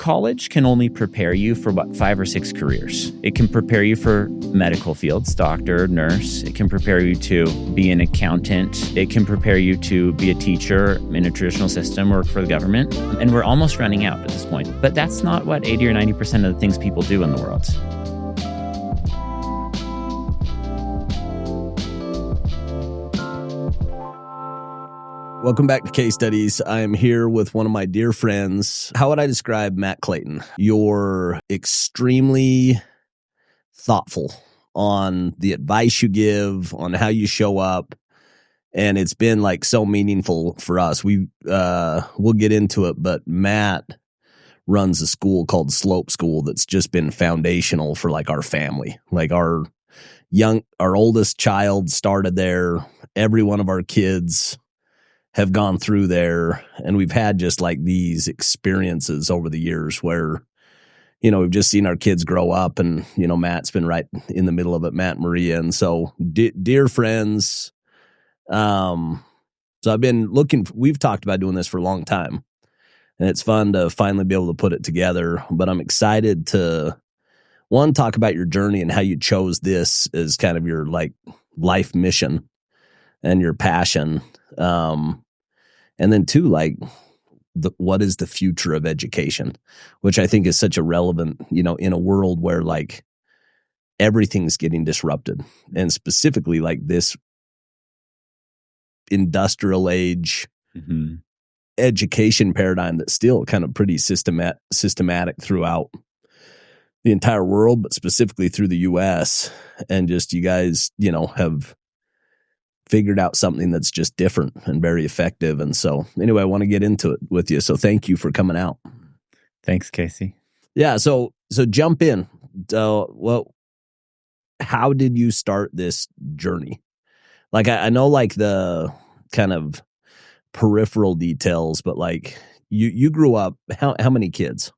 college can only prepare you for 5 or 6 careers. It can prepare you for medical fields, doctor, nurse. It can prepare you to be an accountant. It can prepare you to be a teacher in a traditional system, work for the government. And we're almost running out at this point. But that's not what 80 or 90% of the things people do in the world. Welcome back to Case Studies. I am here with one of my dear friends. How would I describe Matt Clayton? You're extremely thoughtful on the advice you give, on how you show up, and it's been like so meaningful for us. We'll get into it, but Matt runs a school called Slope School that's just been foundational for like our family. Like our oldest child started there. Every one of our kids have gone through there, and we've had just like these experiences over the years where, you know, we've just seen our kids grow up, and, you know, Matt's been right in the middle of it, Matt and Maria. And so dear friends, so I've been we've talked about doing this for a long time, and it's fun to finally be able to put it together, but I'm excited to talk about your journey and how you chose this as kind of your like life mission and your passion. And then two, like what is the future of education, which I think is such a relevant, you know, in a world where like everything's getting disrupted, and specifically like this industrial age education paradigm that's still kind of pretty systematic throughout the entire world, but specifically through the US. And just you guys, you know, have figured out something that's just different and very effective. And so anyway, I want to get into it with you. So thank you for coming out. Thanks, Casey. Yeah. So jump in. Well, how did you start this journey? Like, I know like the kind of peripheral details, but like you grew up, how many kids?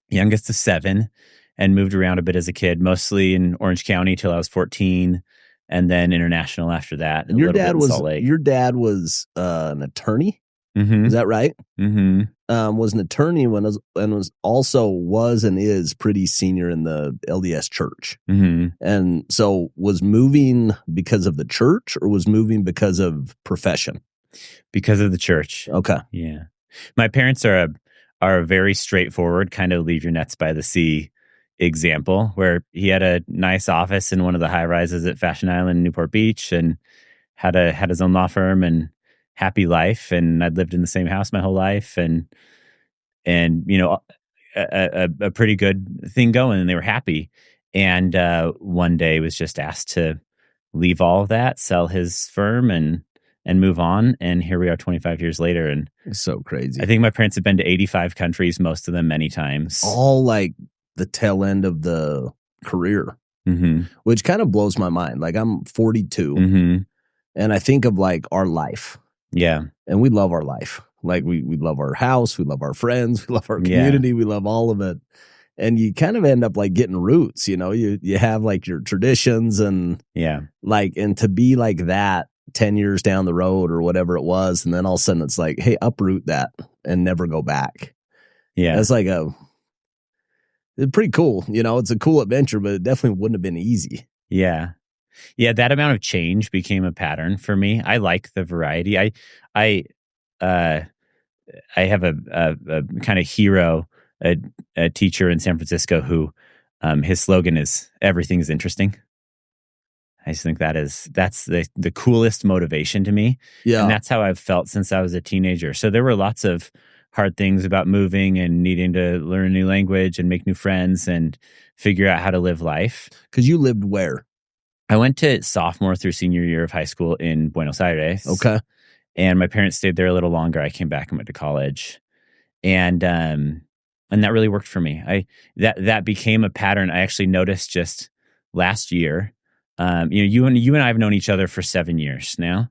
Youngest of 7, and moved around a bit as a kid, mostly in Orange County till I was 14. And then international after that. And your dad was an attorney. Mm-hmm. Is that right? Mm-hmm. Was an attorney and is pretty senior in the LDS church. Mm-hmm. And so was moving because of the church, or was moving because of profession? Because of the church. Okay. Yeah. My parents are a very straightforward kind of leave your nets by the sea example, where he had a nice office in one of the high rises at Fashion Island in Newport Beach, and had his own law firm and happy life. And I'd lived in the same house my whole life, and you know, a pretty good thing going, and they were happy. And one day was just asked to leave all of that, sell his firm, and move on. And here we are 25 years later. And it's so crazy. I think my parents have been to 85 countries, most of them many times. All like the tail end of the career, which kind of blows my mind. Like, I'm 42, and I think of like our life. Yeah. And we love our life. Like we love our house, we love our friends, we love our community, we love all of it. And you kind of end up like getting roots, you know, you have like your traditions, and like, and to be like that 10 years down the road or whatever it was, and then all of a sudden it's like, hey, uproot that and never go back. Yeah. That's like it's pretty cool. You know, it's a cool adventure, but it definitely wouldn't have been easy. Yeah. Yeah. That amount of change became a pattern for me. I like the variety. I have a kind of hero, a teacher in San Francisco who, his slogan is "Everything is interesting." I just think that's the coolest motivation to me. Yeah. And that's how I've felt since I was a teenager. So there were lots of hard things about moving and needing to learn a new language and make new friends and figure out how to live life. Because you lived where? I went to sophomore through senior year of high school in Buenos Aires. Okay. And my parents stayed there a little longer. I came back and went to college. And that really worked for me. That became a pattern I actually noticed just last year. You know, you and I have known each other for 7 years now.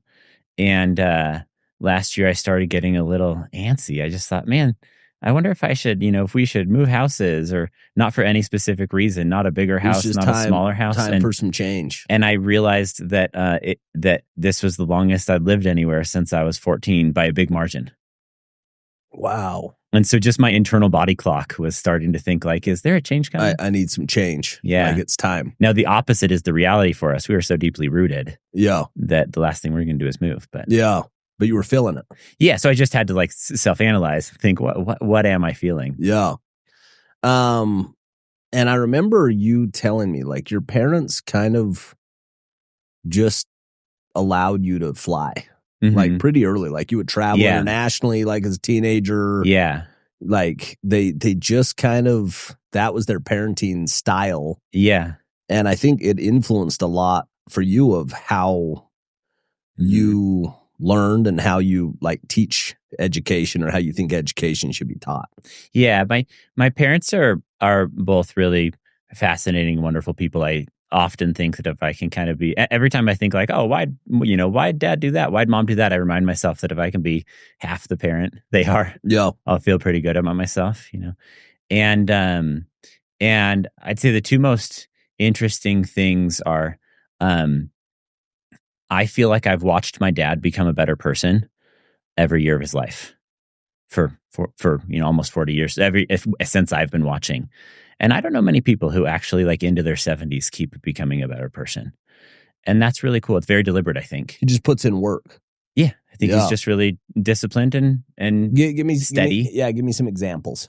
And last year I started getting a little antsy. I just thought, man, I wonder if I should, you know, if we should move houses, or not for any specific reason, not a bigger house, not a smaller house. Time for some change. And I realized that that this was the longest I'd lived anywhere since I was 14 by a big margin. Wow. And so just my internal body clock was starting to think like, is there a change coming? I need some change. Yeah. Like it's time. Now, the opposite is the reality for us. We were so deeply rooted Yeah. that the last thing we're going to do is move. But yeah. But you were feeling it. Yeah. So I just had to like self-analyze, think, what am I feeling? Yeah. And I remember you telling me like your parents kind of just allowed you to fly. Like pretty early, like you would travel internationally, like as a teenager. Yeah. Like they just kind of, that was their parenting style. Yeah. And I think it influenced a lot for you of how you learned and how you like teach education or how you think education should be taught. Yeah. My parents are both really fascinating, wonderful people. I often think that if I can kind of be, every time I think like, oh, why'd dad do that? Why'd mom do that? I remind myself that if I can be half the parent they are, I'll feel pretty good about myself, And I'd say the two most interesting things are, I feel like I've watched my dad become a better person every year of his life for almost 40 years, since I've been watching. And I don't know many people who actually like into their 70s keep becoming a better person. And that's really cool. It's very deliberate, I think. He just puts in work. Yeah. I think he's just really disciplined and give me steady. Give me some examples.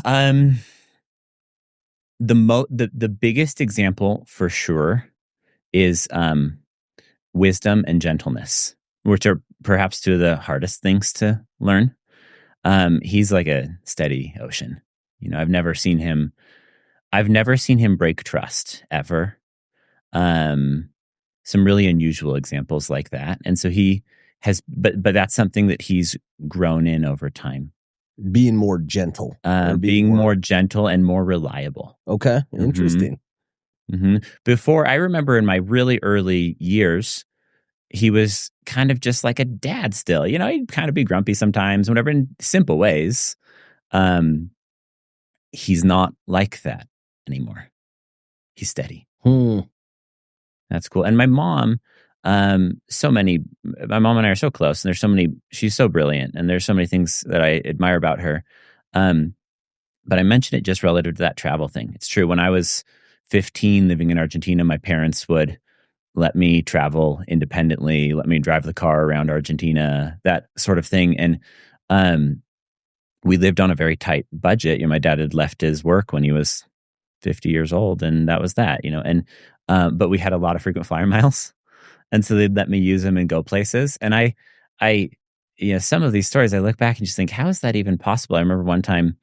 The biggest example for sure is wisdom and gentleness, which are perhaps two of the hardest things to learn. He's like a steady ocean. I've never seen him break trust ever. Some really unusual examples like that. And so he has, but that's something that he's grown in over time. Being more gentle. Being more gentle and more reliable. Okay. Interesting. Before, I remember in my really early years, he was kind of just like a dad still. He'd kind of be grumpy sometimes, whatever, in simple ways. He's not like that anymore. He's steady. That's cool. And my mom, my mom and I are so close, and she's so brilliant, and there's so many things that I admire about her. But I mentioned it just relative to that travel thing. It's true. When I was 15 living in Argentina, my parents would let me travel independently, let me drive the car around Argentina, that sort of thing. And we lived on a very tight budget. My dad had left his work when he was 50 years old, and that was that, and but we had a lot of frequent flyer miles. And so they'd let me use them and go places. And I some of these stories I look back and just think, how is that even possible? I remember one time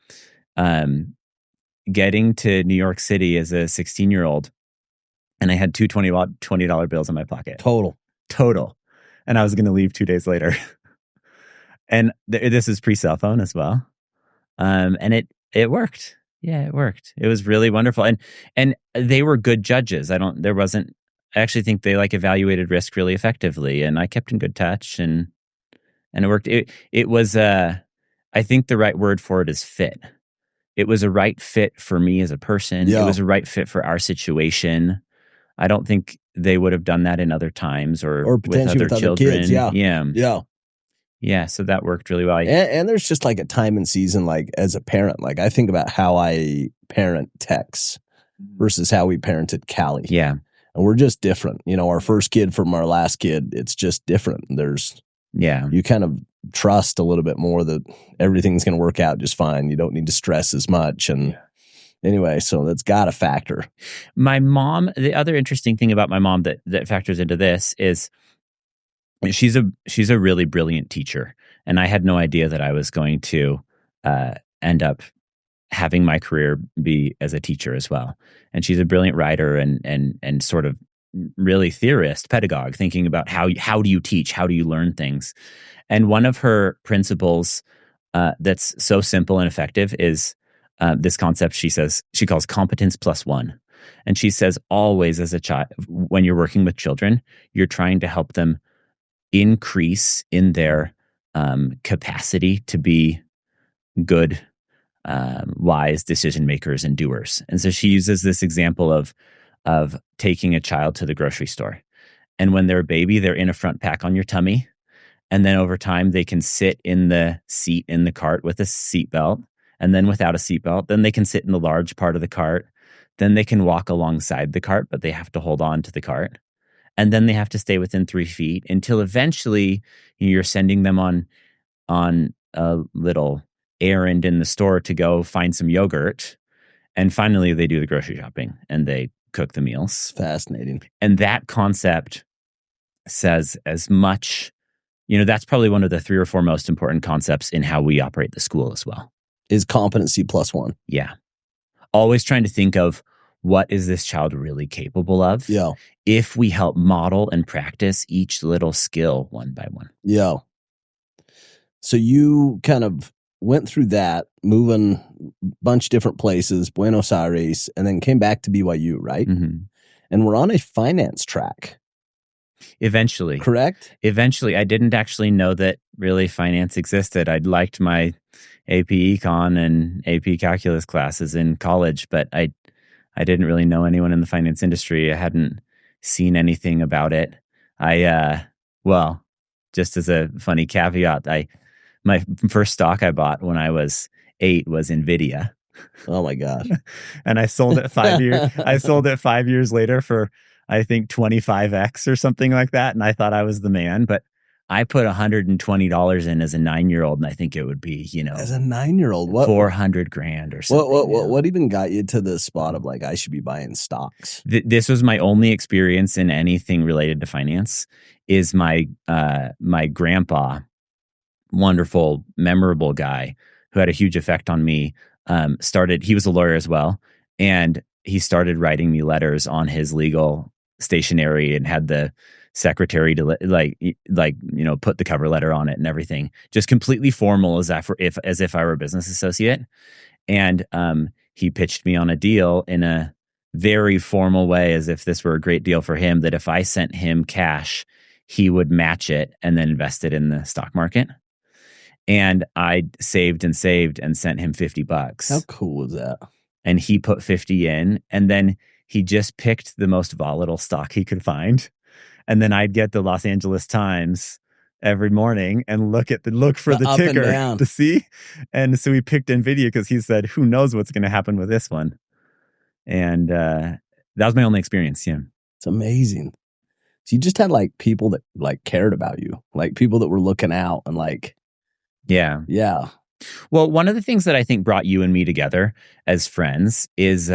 getting to New York City as a 16-year-old, and I had two $20 bills in my pocket. Total. And I was going to leave 2 days later. And this is pre-cell phone as well. And it worked. Yeah, it worked. It was really wonderful. And they were good judges. I actually think they like evaluated risk really effectively, and I kept in good touch, and it worked. It was, I think the right word for it is fit. It was a right fit for me as a person. It was a right fit for our situation. I don't think they would have done that in other times or potentially with other kids. Yeah. So that worked really well. And there's just like a time and season, like as a parent, like I think about how I parent Tex versus how we parented Callie. Yeah. And we're just different. Our first kid from our last kid, it's just different. You kind of trust a little bit more that everything's going to work out just fine. You don't need to stress as much. And anyway, so that's got a factor. My mom, the other interesting thing about my mom that factors into this is she's a really brilliant teacher. And I had no idea that I was going to end up having my career be as a teacher as well. And she's a brilliant writer and sort of really theorist, pedagogue, thinking about how do you teach, how do you learn things. And one of her principles that's so simple and effective is this concept she calls competence plus one. And she says always as a child, when you're working with children, you're trying to help them increase in their capacity to be good, wise decision makers and doers. And so she uses this example of taking a child to the grocery store. And when they're a baby, they're in a front pack on your tummy. And then over time, they can sit in the seat in the cart with a seatbelt, and then without a seatbelt. Then they can sit in the large part of the cart. Then they can walk alongside the cart, but they have to hold on to the cart. And then they have to stay within 3 feet until eventually you're sending them on a little errand in the store to go find some yogurt. And finally, they do the grocery shopping and they cook the meals. Fascinating. And that concept says as much, that's probably one of the 3 or 4 most important concepts in how we operate the school as well. Is competency +1. Yeah. Always trying to think of, what is this child really capable of? Yeah. If we help model and practice each little skill one by one. Yeah. So you kind of went through that, moving a bunch of different places, Buenos Aires, and then came back to BYU, right? Mm-hmm. And we're on a finance track. Eventually. Correct? Eventually. I didn't actually know that really finance existed. I'd liked my AP Econ and AP Calculus classes in college, but I didn't really know anyone in the finance industry. I hadn't seen anything about it. Just as a funny caveat, my first stock I bought when I was 8 was NVIDIA. Oh my gosh. And I sold it 5 years. I sold it 5 years later for, I think, 25x or something like that. And I thought I was the man, but I put $120 in as a 9-year-old, and I think it would be, as a 9-year-old, what $400,000 or something. What even got you to the spot of like, I should be buying stocks? This was my only experience in anything related to finance. Is my grandpa, wonderful, memorable guy who had a huge effect on me. He was a lawyer as well, and he started writing me letters on his legal stationery and had the secretary to put the cover letter on it and everything, just completely formal as if I were a business associate. And he pitched me on a deal in a very formal way, as if this were a great deal for him, that if I sent him cash, he would match it and then invest it in the stock market. And I saved and sent him $50. How cool was that? And he put 50 in, and then he just picked the most volatile stock he could find. And then I'd get the Los Angeles Times every morning and look for the ticker to see. And so we picked NVIDIA because he said, who knows what's going to happen with this one. And that was my only experience. Yeah. It's amazing. So you just had like people that like cared about you, like people that were looking out and like, yeah. Well, one of the things that I think brought you and me together as friends is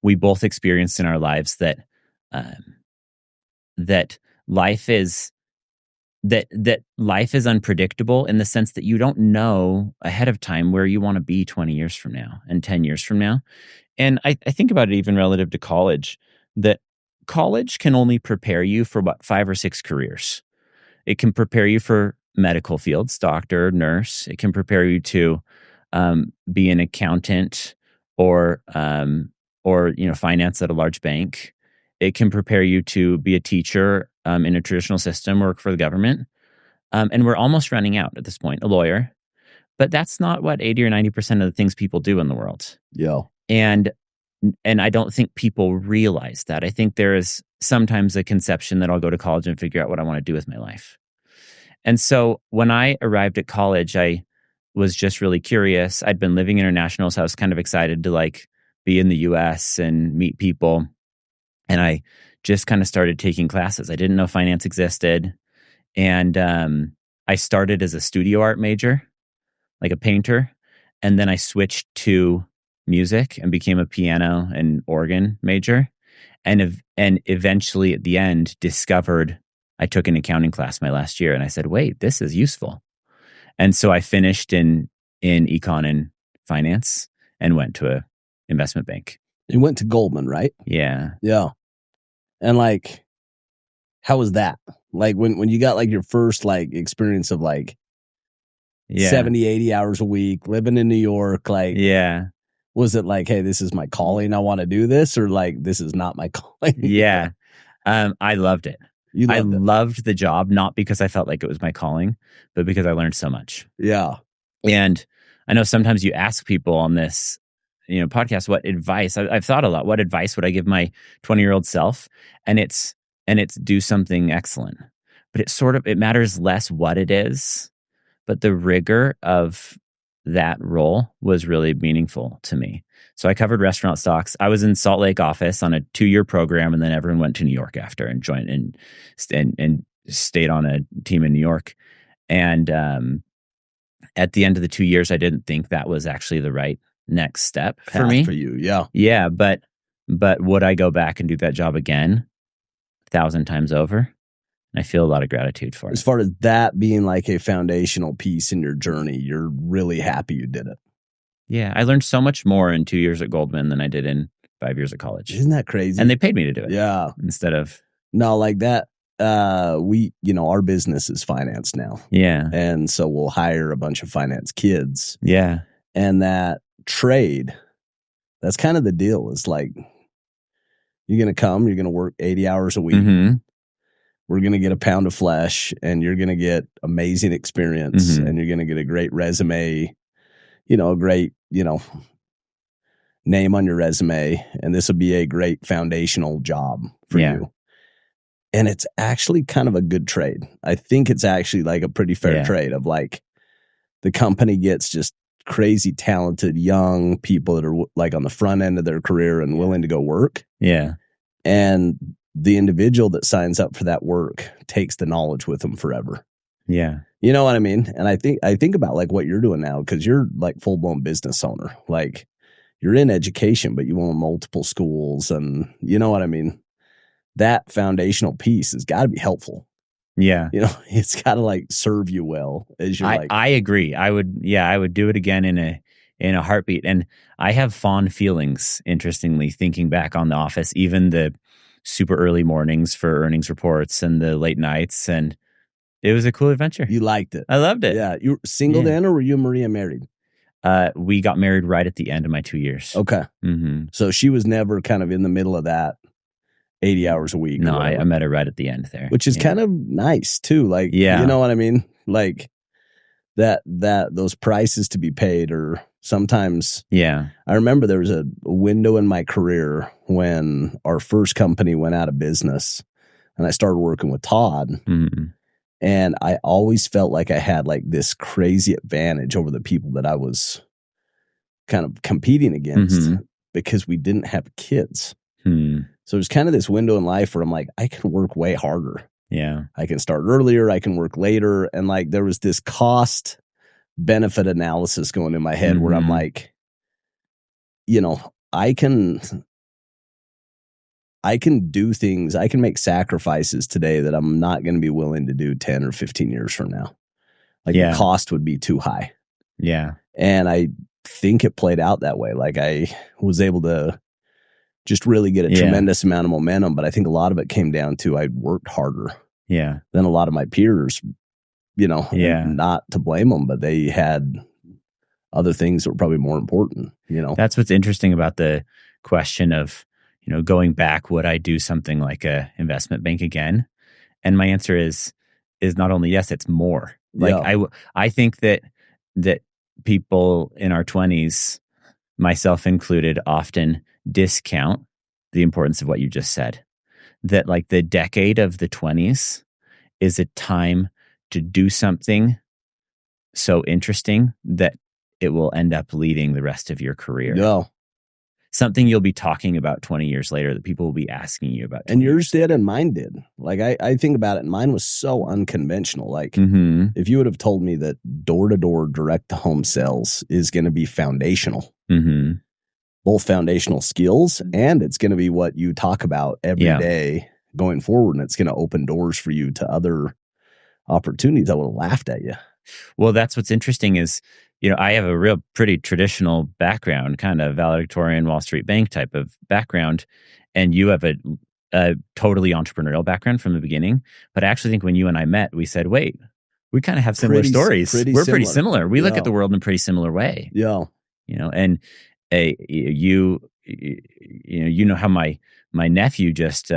we both experienced in our lives that life is unpredictable, in the sense that you don't know ahead of time where you want to be 20 years from now and 10 years from now. And I think about it even relative to college, that college can only prepare you for 5 or 6 careers. It can prepare you for medical fields, doctor, nurse. It can prepare you to be an accountant or finance at a large bank. It can prepare you to be a teacher in a traditional system, work for the government. And we're almost running out at this point, a lawyer. But that's not what 80 or 90% of the things people do in the world. Yeah. And I don't think people realize that. I think there is sometimes a conception that I'll go to college and figure out what I want to do with my life. And so when I arrived at college, I was just really curious. I'd been living international, so I was kind of excited to be in the US and meet people. And I just kind of started taking classes. I didn't know finance existed. And I started as a studio art major, like a painter. And then I switched to music and became a piano and organ major. And eventually at the end discovered, I took an accounting class my last year, and I said, wait, this is useful. And so I finished in econ and finance and went to a investment bank. You went to Goldman, right? Yeah. Yeah. And how was that? Like when you got your first experience of 70, 80 hours a week, living in New York, yeah. Was it hey, this is my calling, I want to do this, or this is not my calling? Yeah. I loved it. I loved the job, not because I felt like it was my calling, but because I learned so much. Yeah. And I know sometimes you ask people on this, podcast, what advice, I've thought a lot, what advice would I give my 20-year-old self? And it's do something excellent, but it matters less what it is, but the rigor of that role was really meaningful to me. So I covered restaurant stocks. I was in Salt Lake office on a 2-year program, and then everyone went to New York after and joined and stayed on a team in New York. And at the end of the 2 years, I didn't think that was actually the right next step for me. For you, yeah. Yeah, but would I go back and do that job again 1,000 times over? I feel a lot of gratitude for it. As far as that being like a foundational piece in your journey, you're really happy you did it. Yeah, I learned so much more in 2 years at Goldman than I did in 5 years at college. Isn't that crazy? And they paid me to do it. Yeah. Instead of... No, like that, our business is finance now. Yeah. And so we'll hire a bunch of finance kids. Yeah. And that trade, that's kind of the deal. Is like, you're going to come, you're going to work 80 hours a week. Mm-hmm. We're going to get a pound of flesh, and you're going to get amazing experience, and you're going to get a great resume, a great, name on your resume. And this will be a great foundational job for you. And it's actually kind of a good trade. I think it's actually like a pretty fair trade of like, the company gets just crazy talented young people that are like on the front end of their career and willing to go work. Yeah. And the individual that signs up for that work takes the knowledge with them forever. Yeah. You know what I mean? And I think about like what you're doing now, because you're like full-blown business owner. Like, you're in education, but you own multiple schools, and you know what I mean? That foundational piece has got to be helpful. Yeah. It's got to like serve you well as you're I agree. I would do it again in a heartbeat. And I have fond feelings, interestingly, thinking back on the office, even the super early mornings for earnings reports and the late nights. And it was a cool adventure. You liked it. I loved it. Yeah. You were single then, or were you and Maria married? We got married right at the end of my 2 years. Okay. Mm-hmm. So she was never kind of in the middle of that 80 hours a week. No, I met her right at the end there. Which is kind of nice too. Like, you know what I mean? Like that those prices to be paid, or sometimes. Yeah. I remember there was a window in my career when our first company went out of business, and I started working with Todd. Mm-hmm. And I always felt like I had like this crazy advantage over the people that I was kind of competing against, because we didn't have kids. So there's kind of this window in life where I'm like, I can work way harder. Yeah. I can start earlier. I can work later. And like, there was this cost benefit analysis going in my head where I'm like, I can do things, I can make sacrifices today that I'm not going to be willing to do 10 or 15 years from now. Like, the cost would be too high. Yeah. And I think it played out that way. Like, I was able to just really get a tremendous amount of momentum, but I think a lot of it came down to I worked harder than a lot of my peers, and not to blame them, but they had other things that were probably more important, That's what's interesting about the question of, going back, would I do something like a investment bank again? And my answer is not only yes, it's more. Like, I think that people in our 20s, myself included, often discount the importance of what you just said. That like the decade of the 20s is a time to do something so interesting that it will end up leading the rest of your career. Yeah. Something you'll be talking about 20 years later that people will be asking you about. And yours did and mine did. Like, I think about it, and mine was so unconventional. Like, if you would have told me that door-to-door direct-to-home sales is going to be foundational, both foundational skills, and it's going to be what you talk about every day going forward, and it's going to open doors for you to other opportunities, I would have laughed at you. Well, that's what's interesting is, I have a real pretty traditional background, kind of valedictorian Wall Street Bank type of background, and you have a totally entrepreneurial background from the beginning. But I actually think when you and I met, we said, wait, we kind of have similar stories. We're pretty similar. We look at the world in a pretty similar way. Yeah. And you how my nephew just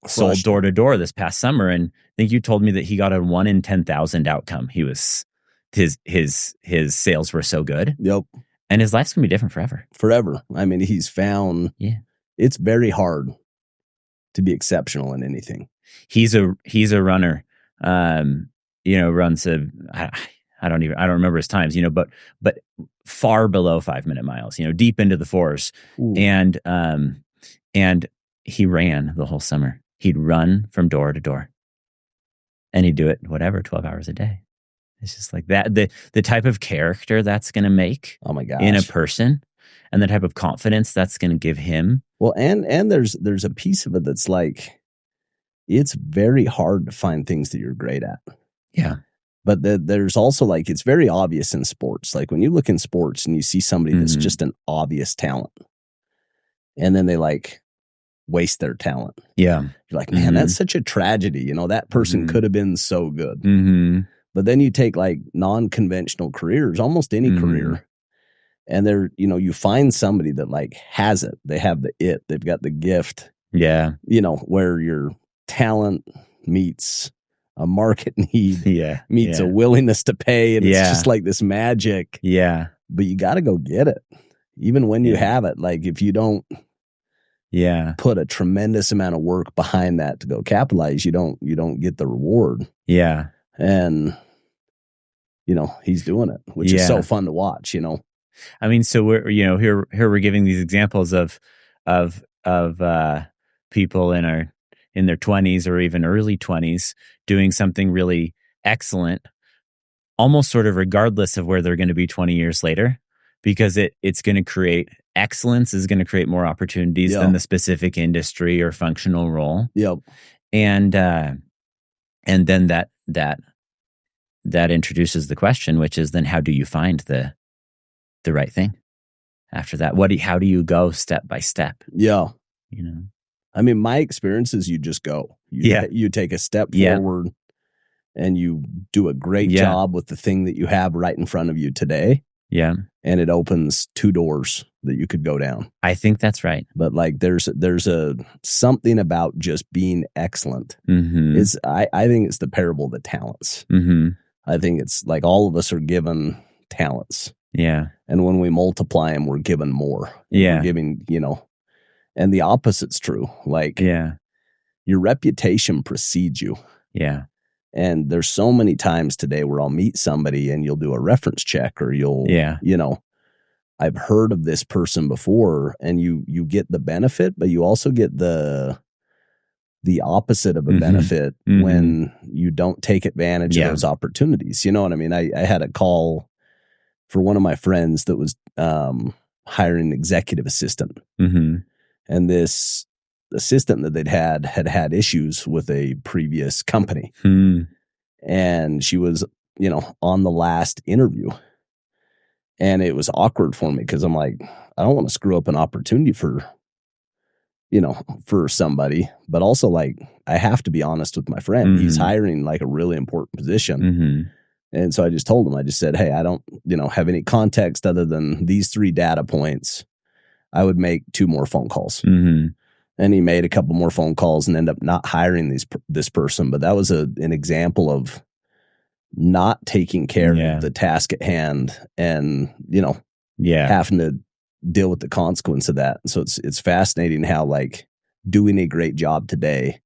sold door to door this past summer, and I think you told me that he got a 1 in 10,000 outcome. He was his sales were so good. Yep. And his life's gonna be different forever. I mean, he's found it's very hard to be exceptional in anything. He's a runner. Runs I don't remember his times, but far below 5-minute miles, deep into the fours. Ooh. And he ran the whole summer. He'd run from door to door, and he'd do it 12 hours a day. It's just like that. The type of character that's going to make Oh my gosh. in a person, and the type of confidence that's going to give him. Well, and there's a piece of it that's like, it's very hard to find things that you're great at. Yeah. But there's also like, it's very obvious in sports. Like when you look in sports and you see somebody that's just an obvious talent, and then they like waste their talent. Yeah. You're like, man, that's such a tragedy. That person could have been so good. But then you take like non-conventional careers, almost any career, and they're, you find somebody that like has it. They have they've got the gift. Yeah. Where your talent meets a market need, meets a willingness to pay. And it's just like this magic. Yeah. But you got to go get it. Even when you have it, like if you don't put a tremendous amount of work behind that to go capitalize, you don't get the reward. Yeah. And, he's doing it, which is so fun to watch, I mean, so we're, here we're giving these examples of people in their 20s or even early 20s doing something really excellent, almost sort of regardless of where they're going to be 20 years later, because it's going to create excellence is going to create more opportunities than the specific industry or functional role. Yep. And then that introduces the question, which is then how do you find the right thing after that? How do you go step by step? Yeah. I mean, my experience is you just go. You take a step forward and you do a great job with the thing that you have right in front of you today. Yeah. And it opens 2 doors that you could go down. I think that's right. But like there's a something about just being excellent. I think it's the parable of the talents. I think it's like all of us are given talents. Yeah. And when we multiply them, we're given more. Yeah. We're giving, and the opposite's true. Like your reputation precedes you. Yeah. And there's so many times today where I'll meet somebody and you'll do a reference check or you'll, I've heard of this person before, and you get the benefit, but you also get the opposite of a benefit when you don't take advantage of those opportunities. You know what I mean? I had a call for one of my friends that was hiring an executive assistant. And this assistant that they'd had issues with a previous company. And she was, on the last interview. And it was awkward for me because I'm like, I don't want to screw up an opportunity for somebody, but also like I have to be honest with my friend. He's hiring like a really important position. And so I just told him, I just said, hey, I don't, have any context other than these 3 data points. I would make 2 more phone calls. And he made a couple more phone calls and ended up not hiring this person. But that was an example of not taking care of the task at hand and, having to deal with the consequence of that. So it's fascinating how like doing a great job today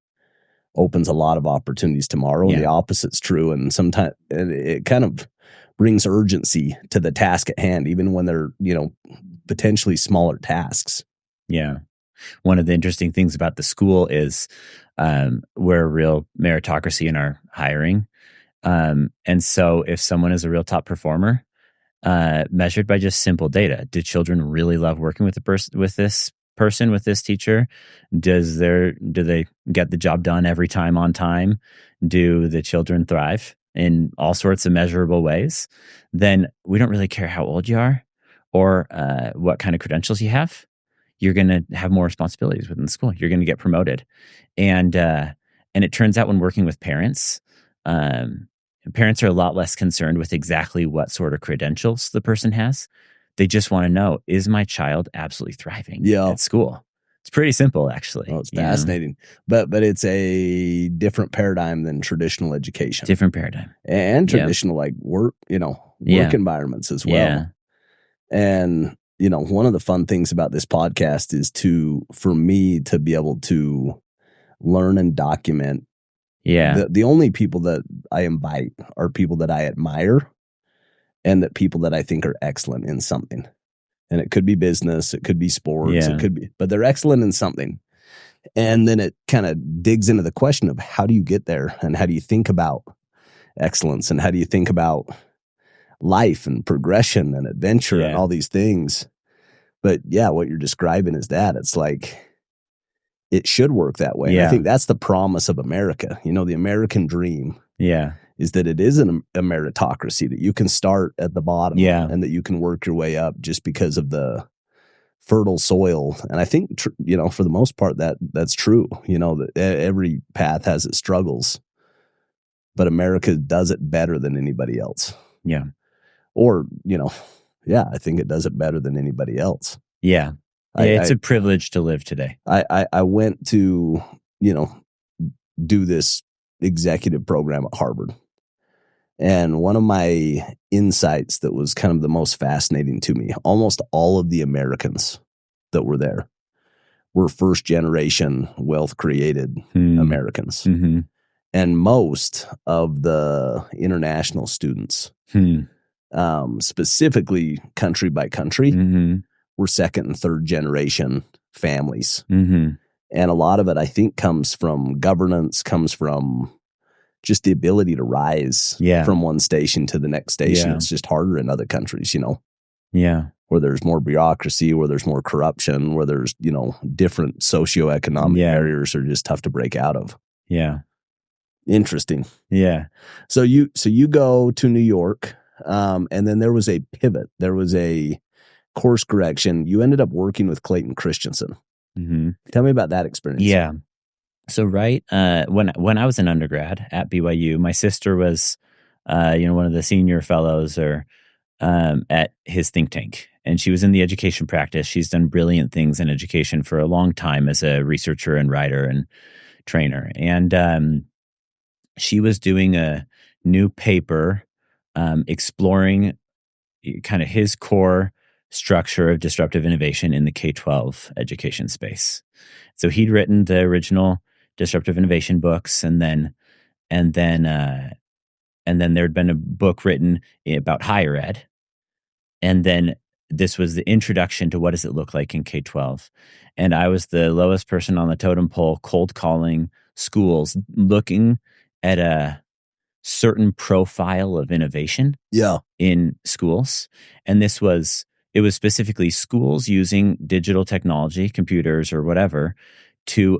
opens a lot of opportunities tomorrow. And the opposite's true. And sometimes it kind of brings urgency to the task at hand, even when they're, potentially smaller tasks. Yeah. One of the interesting things about the school is we're a real meritocracy in our hiring. And so if someone is a real top performer, measured by just simple data, do children really love working with with this teacher? Do they get the job done every time on time? Do the children thrive in all sorts of measurable ways? Then we don't really care how old you are or what kind of credentials you have. You're going to have more responsibilities within the school. You're going to get promoted. And it turns out when working with parents, parents are a lot less concerned with exactly what sort of credentials the person has. They just want to know, is my child absolutely thriving at school? It's pretty simple, actually. Oh, it's fascinating. But it's a different paradigm than traditional education. Different paradigm. And traditional like work, work environments as well. Yeah. And, one of the fun things about this podcast is for me to be able to learn and document. Yeah. The only people that I invite are people that I admire and that people that I think are excellent in something. And it could be business, it could be sports, Yeah. it could be, but they're excellent in something. And then it kind of digs into the question of how do you get there and how do you think about excellence and how do you think about life and progression and adventure and Yeah. all these things. But yeah, what you're describing is that it's like it should work that way. And I Yeah. think that's the promise of America. You know, the American dream Yeah. is that it is a meritocracy, that you can start at the bottom Yeah. and that you can work your way up just because of the fertile soil. And I think, you know, for the most part, that's true. You know, that every path has its struggles, but America does it better than anybody else. Yeah. Or, you know, yeah, I think it does it better than anybody else. Yeah. It's a privilege to live today. I went to, you know, do this executive program at Harvard. And one of my insights that was kind of the most fascinating to me, almost all of the Americans that were there were first generation wealth created Americans. Mm-hmm. And most of the international students, specifically country by country, were second and third generation families. And a lot of it, I think, comes from governance, comes from just the ability to rise from one station to the next station. It's just harder in other countries, you know? Yeah. Where there's more bureaucracy, where there's more corruption, where there's, you know, different socioeconomic barriers are just tough to break out of. Yeah. Interesting. Yeah. So you go to New York, and then there was a pivot. There was a course correction. You ended up working with Clayton Christensen. Tell me about that experience. Yeah. So when I was an undergrad at BYU, my sister was, one of the senior fellows at his think tank, and she was in the education practice. She's done brilliant things in education for a long time as a researcher and writer and trainer. And she was doing a new paper exploring kind of his core structure of disruptive innovation in the K-12 education space. So he'd written the original disruptive innovation books, and then there'd been a book written about higher ed, and then this was the introduction to what does it look like in K-12. And I was the lowest person on the totem pole, cold calling schools, looking at a certain profile of innovation in schools. And it was specifically schools using digital technology, computers or whatever, to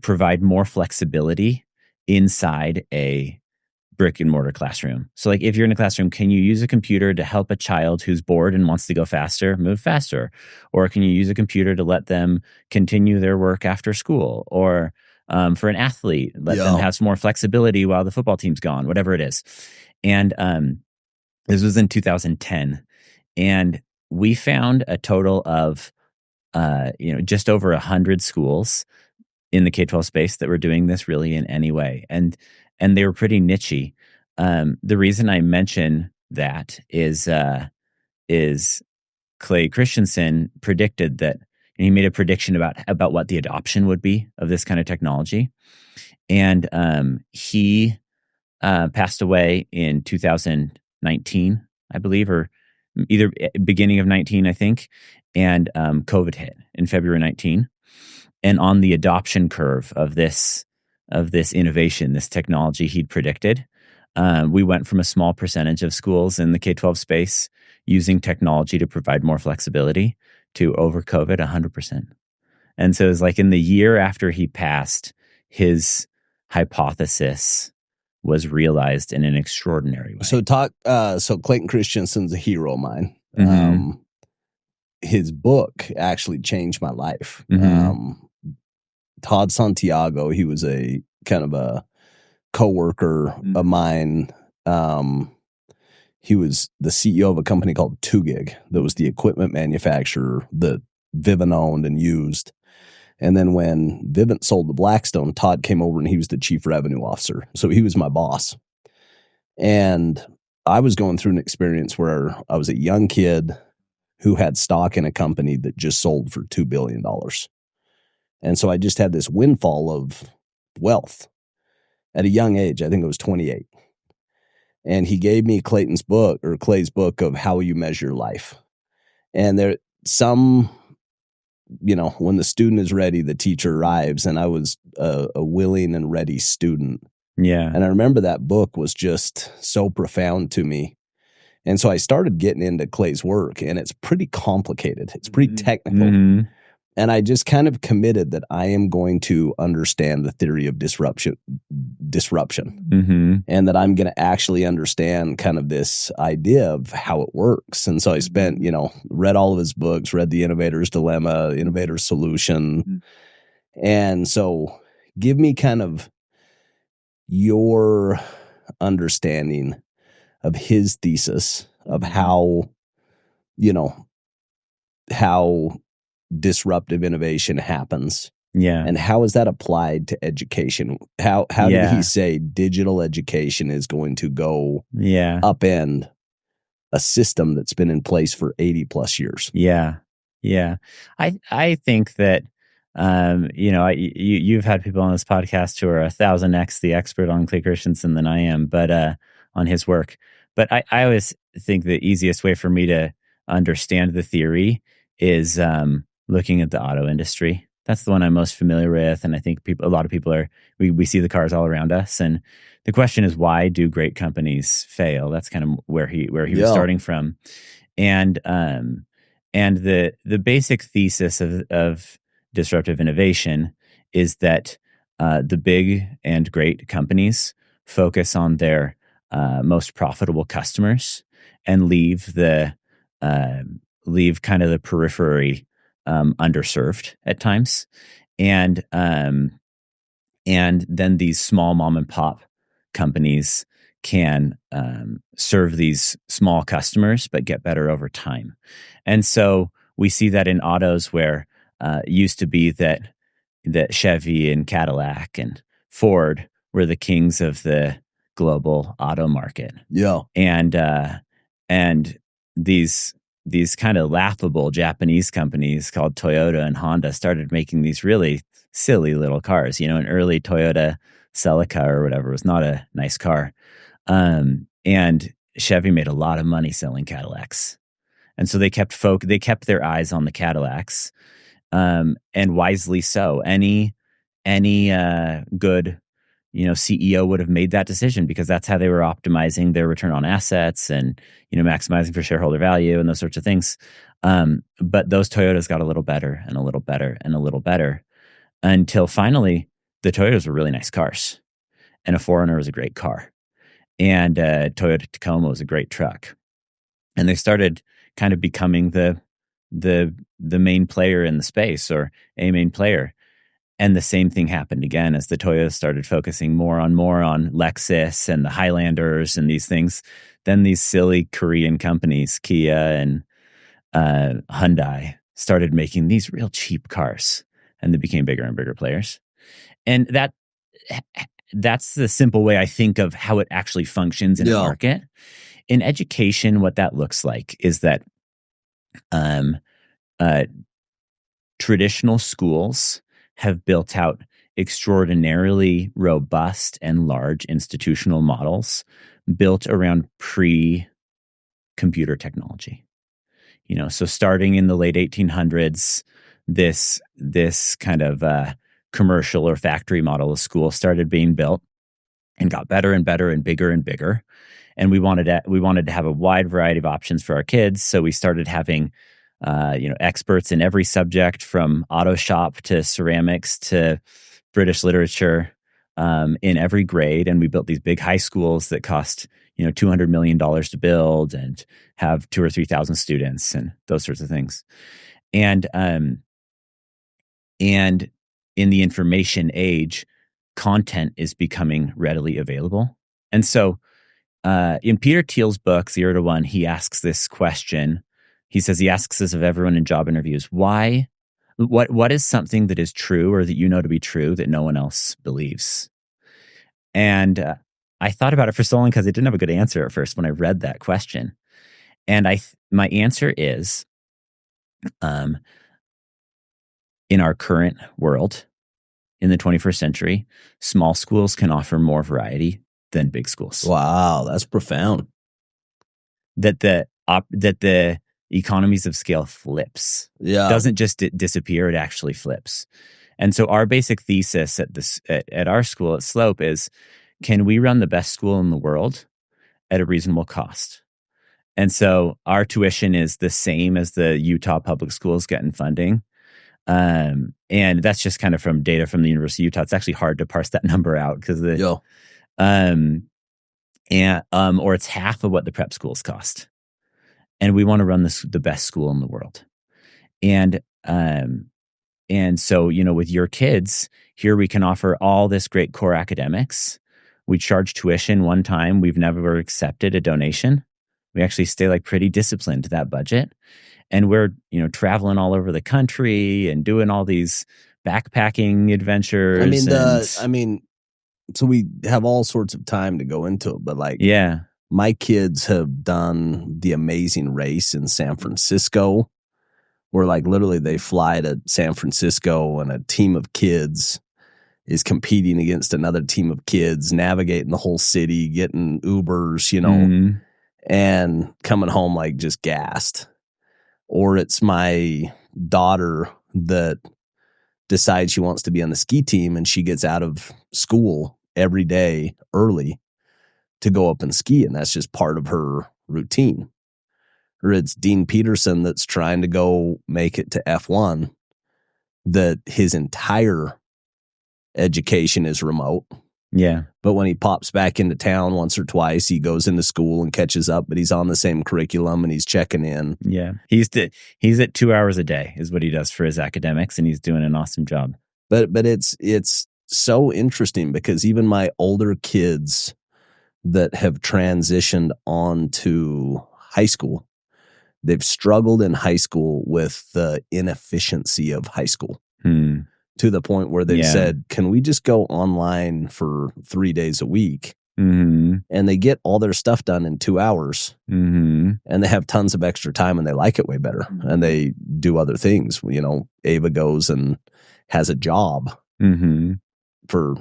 provide more flexibility inside a brick and mortar classroom. So like if you're in a classroom, can you use a computer to help a child who's bored and wants to go faster, move faster? Or can you use a computer to let them continue their work after school? Or for an athlete, let them have some more flexibility while the football team's gone, whatever it is. And this was in 2010. And we found a total of just over 100 schools in the K-12 space that were doing this really in any way. And they were pretty niche-y. The reason I mention that is Clay Christensen predicted that, and he made a prediction about what the adoption would be of this kind of technology. And he passed away in 2019, I believe, or either beginning of 19, I think. And COVID hit in February 19. And on the adoption curve of this innovation, this technology he'd predicted, we went from a small percentage of schools in the K-12 space using technology to provide more flexibility to over COVID, 100%. And so it was like in the year after he passed, his hypothesis was realized in an extraordinary way. So Clayton Christensen's a hero of mine. His book actually changed my life. Todd Santiago, he was a kind of a coworker of mine. He was the CEO of a company called 2GIG that was the equipment manufacturer that Vivint owned and used. And then when Vivint sold to Blackstone, Todd came over and he was the chief revenue officer. So he was my boss. And I was going through an experience where I was a young kid who had stock in a company that just sold for $2 billion. And so I just had this windfall of wealth at a young age. I think I was 28. And he gave me Clay's book of How You Measure Life. And there some, when the student is ready, the teacher arrives. And I was a willing and ready student. Yeah. And I remember that book was just so profound to me. And so I started getting into Clay's work, and it's pretty complicated. It's pretty technical. Mm-hmm. And I just kind of committed that I am going to understand the theory of disruption, Mm-hmm. and that I'm going to actually understand kind of this idea of how it works. And so I spent, read all of his books, read The Innovator's Dilemma, Innovator's Solution. And so give me kind of your understanding of his thesis of how disruptive innovation happens. Yeah. And how is that applied to education? How did he say digital education is going to go upend a system that's been in place for 80 plus years? Yeah. Yeah. I think that, you've had people on this podcast who are 1,000x the expert on Clay Christensen than I am, but on his work. But I always think the easiest way for me to understand the theory is looking at the auto industry. That's the one I'm most familiar with, and I think a lot of people we see the cars all around us. And the question is, why do great companies fail? That's kind of where he was starting from, and the basic thesis of disruptive innovation is that the big and great companies focus on their most profitable customers and leave kind of the periphery underserved at times, and then these small mom and pop companies can serve these small customers but get better over time. And so we see that in autos where it used to be that Chevy and Cadillac and Ford were the kings of the global auto market. Yeah. And these kind of laughable Japanese companies called Toyota and Honda started making these really silly little cars. An early Toyota Celica or whatever was not a nice car. And Chevy made a lot of money selling Cadillacs. And so they kept their eyes on the Cadillacs. And wisely so. Any good CEO would have made that decision because that's how they were optimizing their return on assets and maximizing for shareholder value and those sorts of things. But those Toyotas got a little better and a little better and a little better until finally the Toyotas were really nice cars, and a 4Runner was a great car, and Toyota Tacoma was a great truck, and they started kind of becoming the main player in the space, or a main player. And the same thing happened again as the Toyota started focusing more on Lexus and the Highlanders and these things. Then these silly Korean companies, Kia and Hyundai, started making these real cheap cars, and they became bigger and bigger players. And that's the simple way I think of how it actually functions in a market. In education, what that looks like is that traditional schools have built out extraordinarily robust and large institutional models built around pre-computer technology. So starting in the late 1800s, this kind of commercial or factory model of school started being built and got better and better and bigger and bigger. And we wanted to have a wide variety of options for our kids, so we started having experts in every subject, from auto shop to ceramics to British literature, in every grade. And we built these big high schools that cost, $200 million to build and have 2,000 or 3,000 students and those sorts of things. And in the information age, content is becoming readily available. And so in Peter Thiel's book, 0 to 1, he asks this question. He says he asks this of everyone in job interviews. What is something that is true or that you know to be true that no one else believes? And I thought about it for so long because I didn't have a good answer at first when I read that question. And my answer is, in our current world, in the 21st century, small schools can offer more variety than big schools. Wow, that's profound. That the economies of scale flips. Yeah. Doesn't just disappear, it actually flips. And so our basic thesis at our school at Slope is, can we run the best school in the world at a reasonable cost? And so our tuition is the same as the Utah public schools getting funding. And that's just kind of from data from the University of Utah. It's actually hard to parse that number out because or it's half of what the prep schools cost. And we want to run the best school in the world. And so, with your kids, here we can offer all this great core academics. We charge tuition one time. We've never accepted a donation. We actually stay pretty disciplined to that budget. And we're, traveling all over the country and doing all these backpacking adventures. So we have all sorts of time to go into it, but my kids have done the Amazing Race in San Francisco, where literally they fly to San Francisco and a team of kids is competing against another team of kids, navigating the whole city, getting Ubers, and coming home just gassed. Or it's my daughter that decides she wants to be on the ski team and she gets out of school every day early to go up and ski, and that's just part of her routine. Or it's Dean Peterson that's trying to go make it to F1, that his entire education is remote. Yeah. But when he pops back into town once or twice, he goes into school and catches up, but he's on the same curriculum and he's checking in. Yeah. He's at 2 hours a day is what he does for his academics, and he's doing an awesome job. But it's so interesting because even my older kids that have transitioned on to high school, they've struggled in high school with the inefficiency of high school. To the point where they've said, can we just go online for 3 days a week? Mm-hmm. And they get all their stuff done in 2 hours. Mm-hmm. And they have tons of extra time and they like it way better. And they do other things. Ava goes and has a job for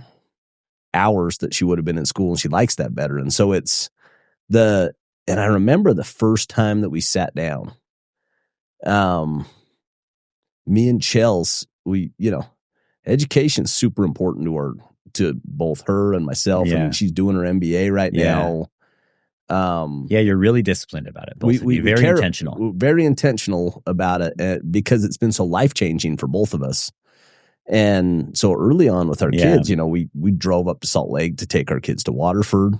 hours that she would have been in school, and she likes that better. And so and I remember the first time that we sat down, me and Chels, education is super important to both her and myself. Yeah. I mean, she's doing her MBA right now. You're really disciplined about it. Very intentional. Very intentional about it because it's been so life-changing for both of us. And so early on with our kids, we drove up to Salt Lake to take our kids to Waterford.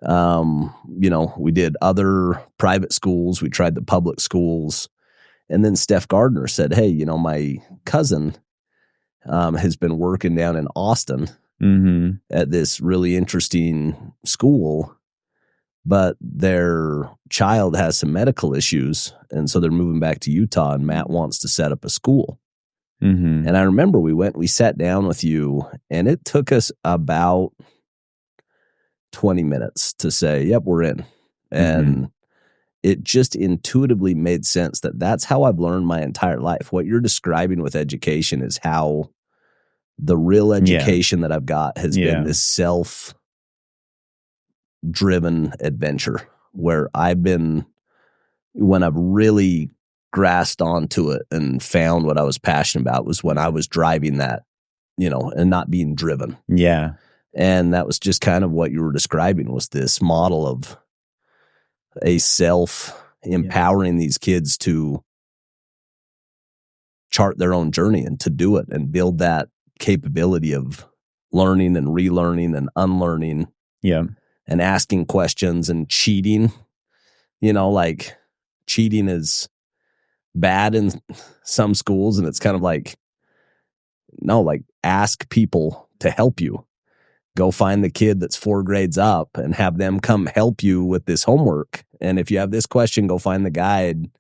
We did other private schools. We tried the public schools. And then Steph Gardner said, hey, my cousin has been working down in Austin at this really interesting school, but their child has some medical issues. And so they're moving back to Utah, and Matt wants to set up a school. And I remember we sat down with you, and it took us about 20 minutes to say, yep, we're in. And it just intuitively made sense that that's how I've learned my entire life. What you're describing with education is how the real education that I've got has been this self-driven adventure where when I've really grasped onto it and found what I was passionate about was when I was driving that, and not being driven. Yeah. And that was just kind of what you were describing, was this model of a self-empowering these kids to chart their own journey and to do it and build that capability of learning and relearning and unlearning. Yeah. And asking questions and cheating. Cheating is bad in some schools, and it's kind of ask people to help you. Go find the kid that's 4 grades up and have them come help you with this homework. And if you have this question, go find the guide.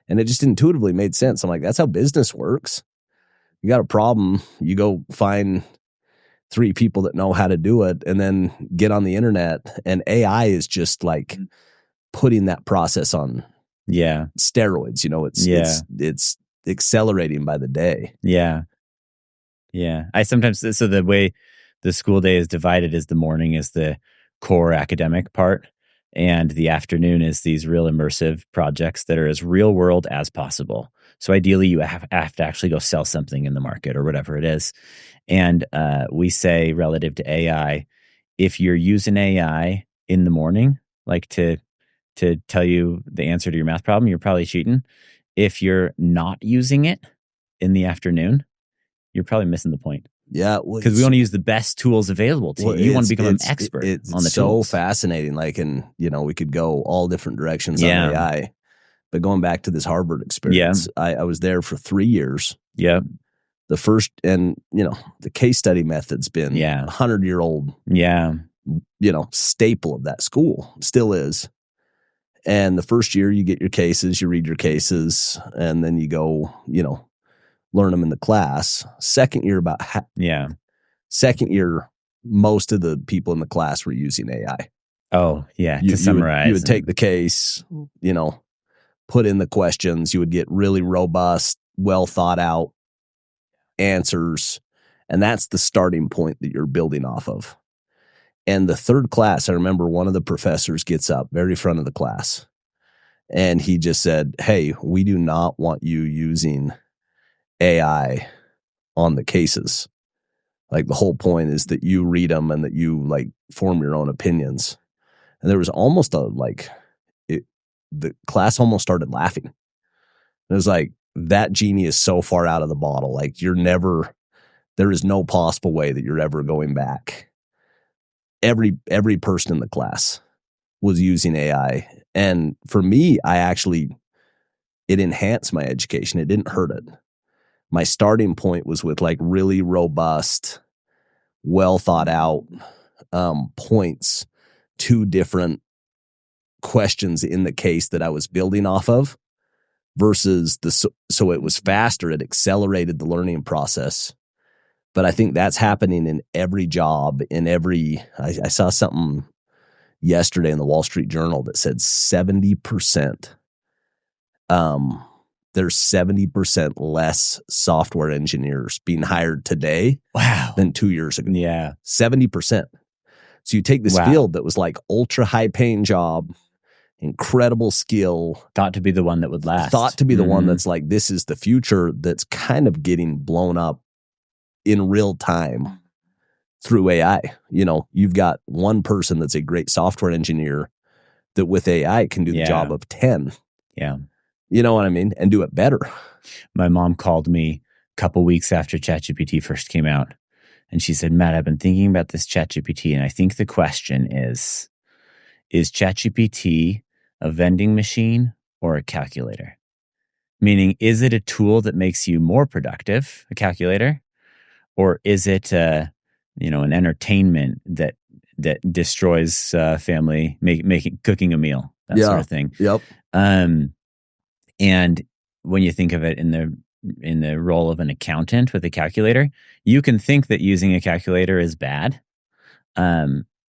And it just intuitively made sense. I'm like, that's how business works. You got a problem, you go find 3 people that know how to do it, and then get on the internet. And AI is just putting that process on steroids. It's accelerating by the day. Yeah. Yeah. I sometimes, so the way the school day is divided is the morning is the core academic part, and the afternoon is these real immersive projects that are as real world as possible. So ideally, you have to actually go sell something in the market or whatever it is. And we say, relative to AI, if you're using AI in the morning, like to tell you the answer to your math problem, you're probably cheating. If you're not using it in the afternoon, you're probably missing the point. Yeah, Because we want to use the best tools available to you. You want to become an expert on the so tools. fascinating. Like, and we could go all different directions on AI. But going back to this Harvard experience, I was there for 3 years. Yeah. The first, and the case study method's been 100-year-old. Yeah. Staple of that school, still is. And the first year, you get your cases, you read your cases, and then you go, learn them in the class. Second year, second year, most of the people in the class were using AI. Oh, yeah. To summarize, you would take the case, put in the questions. You would get really robust, well thought out answers, and that's the starting point that you're building off of. And the third class, I remember one of the professors gets up very front of the class, and he just said, "Hey, we do not want you using AI on the cases. Like, the whole point is that you read them and that you form your own opinions." And there was almost the class almost started laughing. It was like, that genie is so far out of the bottle. Like, there is no possible way that you're ever going back. Every person in the class was using AI. And for me, it enhanced my education. It didn't hurt it. My starting point was with really robust, well thought out points to different questions in the case that I was building off of, versus so it was faster. It accelerated the learning process. But I think that's happening in every job, I saw something yesterday in the Wall Street Journal that said 70%, there's 70% less software engineers being hired today than 2 years ago. Yeah. 70%. So you take this field that was ultra high paying job, incredible skill. Thought to be the one that would last. Thought to be the one that's this is the future, that's kind of getting blown up in real time through AI. You've got one person that's a great software engineer that with AI can do the job of 10. Yeah. You know what I mean? And do it better. My mom called me a couple weeks after ChatGPT first came out, and she said, "Matt, I've been thinking about this ChatGPT, and I think the question is ChatGPT a vending machine or a calculator? Meaning, is it a tool that makes you more productive, a calculator? Or is it, an entertainment that destroys family, cooking a meal, that sort of thing?" Yep. And when you think of it in the role of an accountant with a calculator, you can think that using a calculator is bad.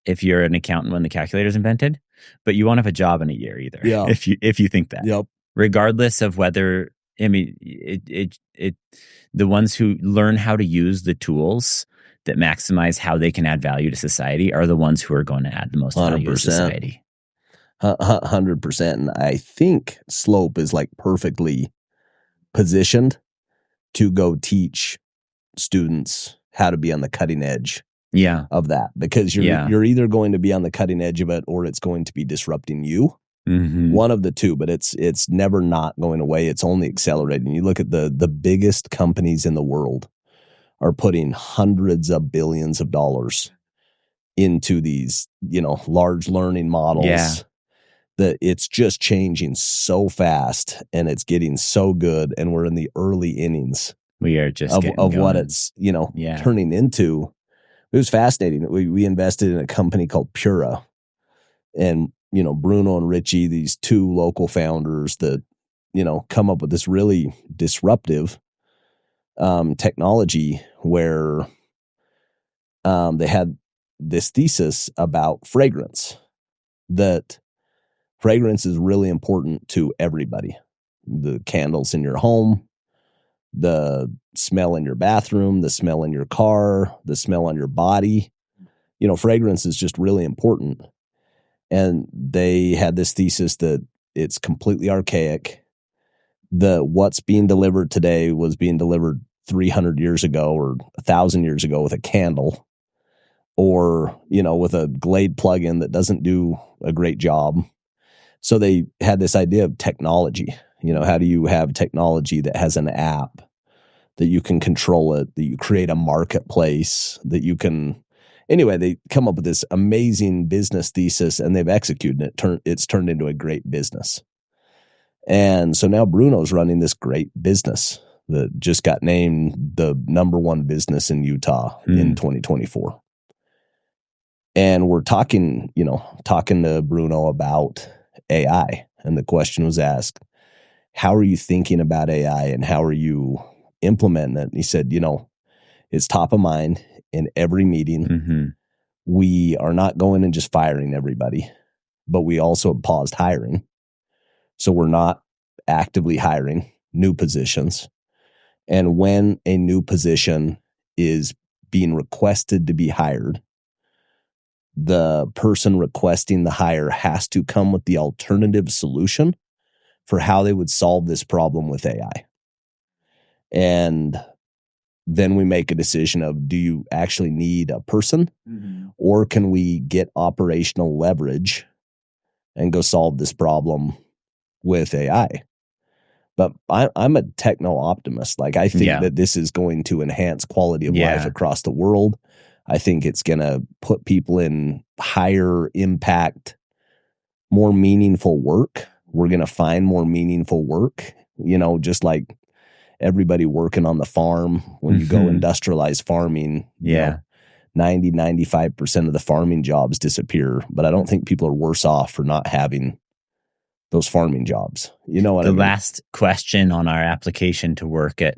If you're an accountant when the calculator is invented, but you won't have a job in a year either. Yeah. If you think that. Yep. Regardless of whether, the ones who learn how to use the tools that maximize how they can add value to society are the ones who are going to add the most value to society. 100%. And I think Slope is perfectly positioned to go teach students how to be on the cutting edge of that, because you're either going to be on the cutting edge of it, or it's going to be disrupting you. Mm-hmm. One of the two, but it's never not going away. It's only accelerating. You look at the biggest companies in the world are putting hundreds of billions of dollars into these, large learning models. Yeah. That it's just changing so fast, and it's getting so good, and we're in the early innings. We are just of what it's turning into. It was fascinating. We invested in a company called Pura, and Bruno and Richie, these two local founders that come up with this really disruptive technology where they had this thesis about fragrance, that fragrance is really important to everybody. The candles in your home, the smell in your bathroom, the smell in your car, the smell on your body. Fragrance is just really important. And they had this thesis that it's completely archaic. What's being delivered today was being delivered 300 years ago or 1,000 years ago with a candle or, with a Glade plugin that doesn't do a great job. So they had this idea of technology. How do you have technology that has an app that you can control it, that you create a marketplace, that you can... Anyway, they come up with this amazing business thesis and they've executed it. It's turned into a great business. And so now Bruno's running this great business that just got named the #1 business in Utah in 2024. And we're talking to Bruno about AI. And the question was asked, how are you thinking about AI and how are you implementing it? And he said, it's top of mind in every meeting. Mm-hmm. We are not going and just firing everybody, but we also paused hiring. So we're not actively hiring new positions. And when a new position is being requested to be hired, the person requesting the hire has to come with the alternative solution for how they would solve this problem with AI. And then we make a decision of, do you actually need a person or can we get operational leverage and go solve this problem with AI? But I'm a techno optimist. Like, I think that this is going to enhance quality of life across the world. I think it's going to put people in higher impact, more meaningful work. We're going to find more meaningful work, just like everybody working on the farm. When you go industrialize farming, 90-95% of the farming jobs disappear. But I don't think people are worse off for not having those farming jobs. You know what I mean? The last question on our application to work at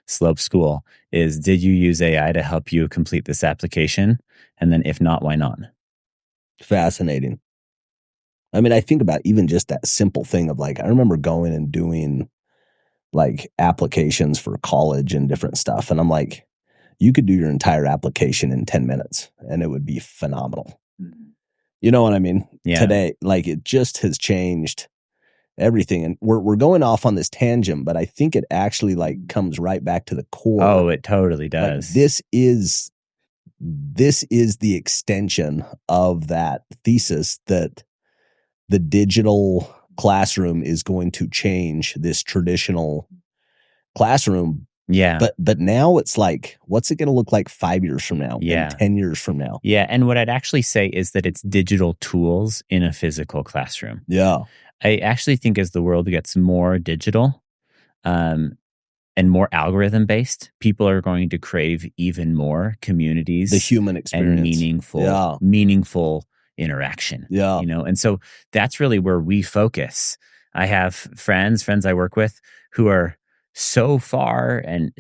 Slope School is, did you use AI to help you complete this application? And then if not, why not? Fascinating. I mean, I think about even just that simple thing of like, I remember going and doing like applications for college and different stuff. And I'm like, you could do your entire application in 10 minutes and it would be phenomenal. You know what I mean? Yeah. Today, like, it just has changed everything. And we're going off on this tangent, but I think it actually like comes right back to the core. Oh, it totally does. Like, this is the extension of that thesis that the digital classroom is going to change this traditional classroom. Yeah. But now it's like, what's it going to look like 5 years from now? Yeah. And 10 years from now? Yeah. And what I'd actually say is that it's digital tools in a physical classroom. Yeah. I actually think as the world gets more digital and more algorithm based, people are going to crave even more communities, The human experience. And meaningful interaction. Yeah. And so that's really where we focus. I have friends I work with who are so far in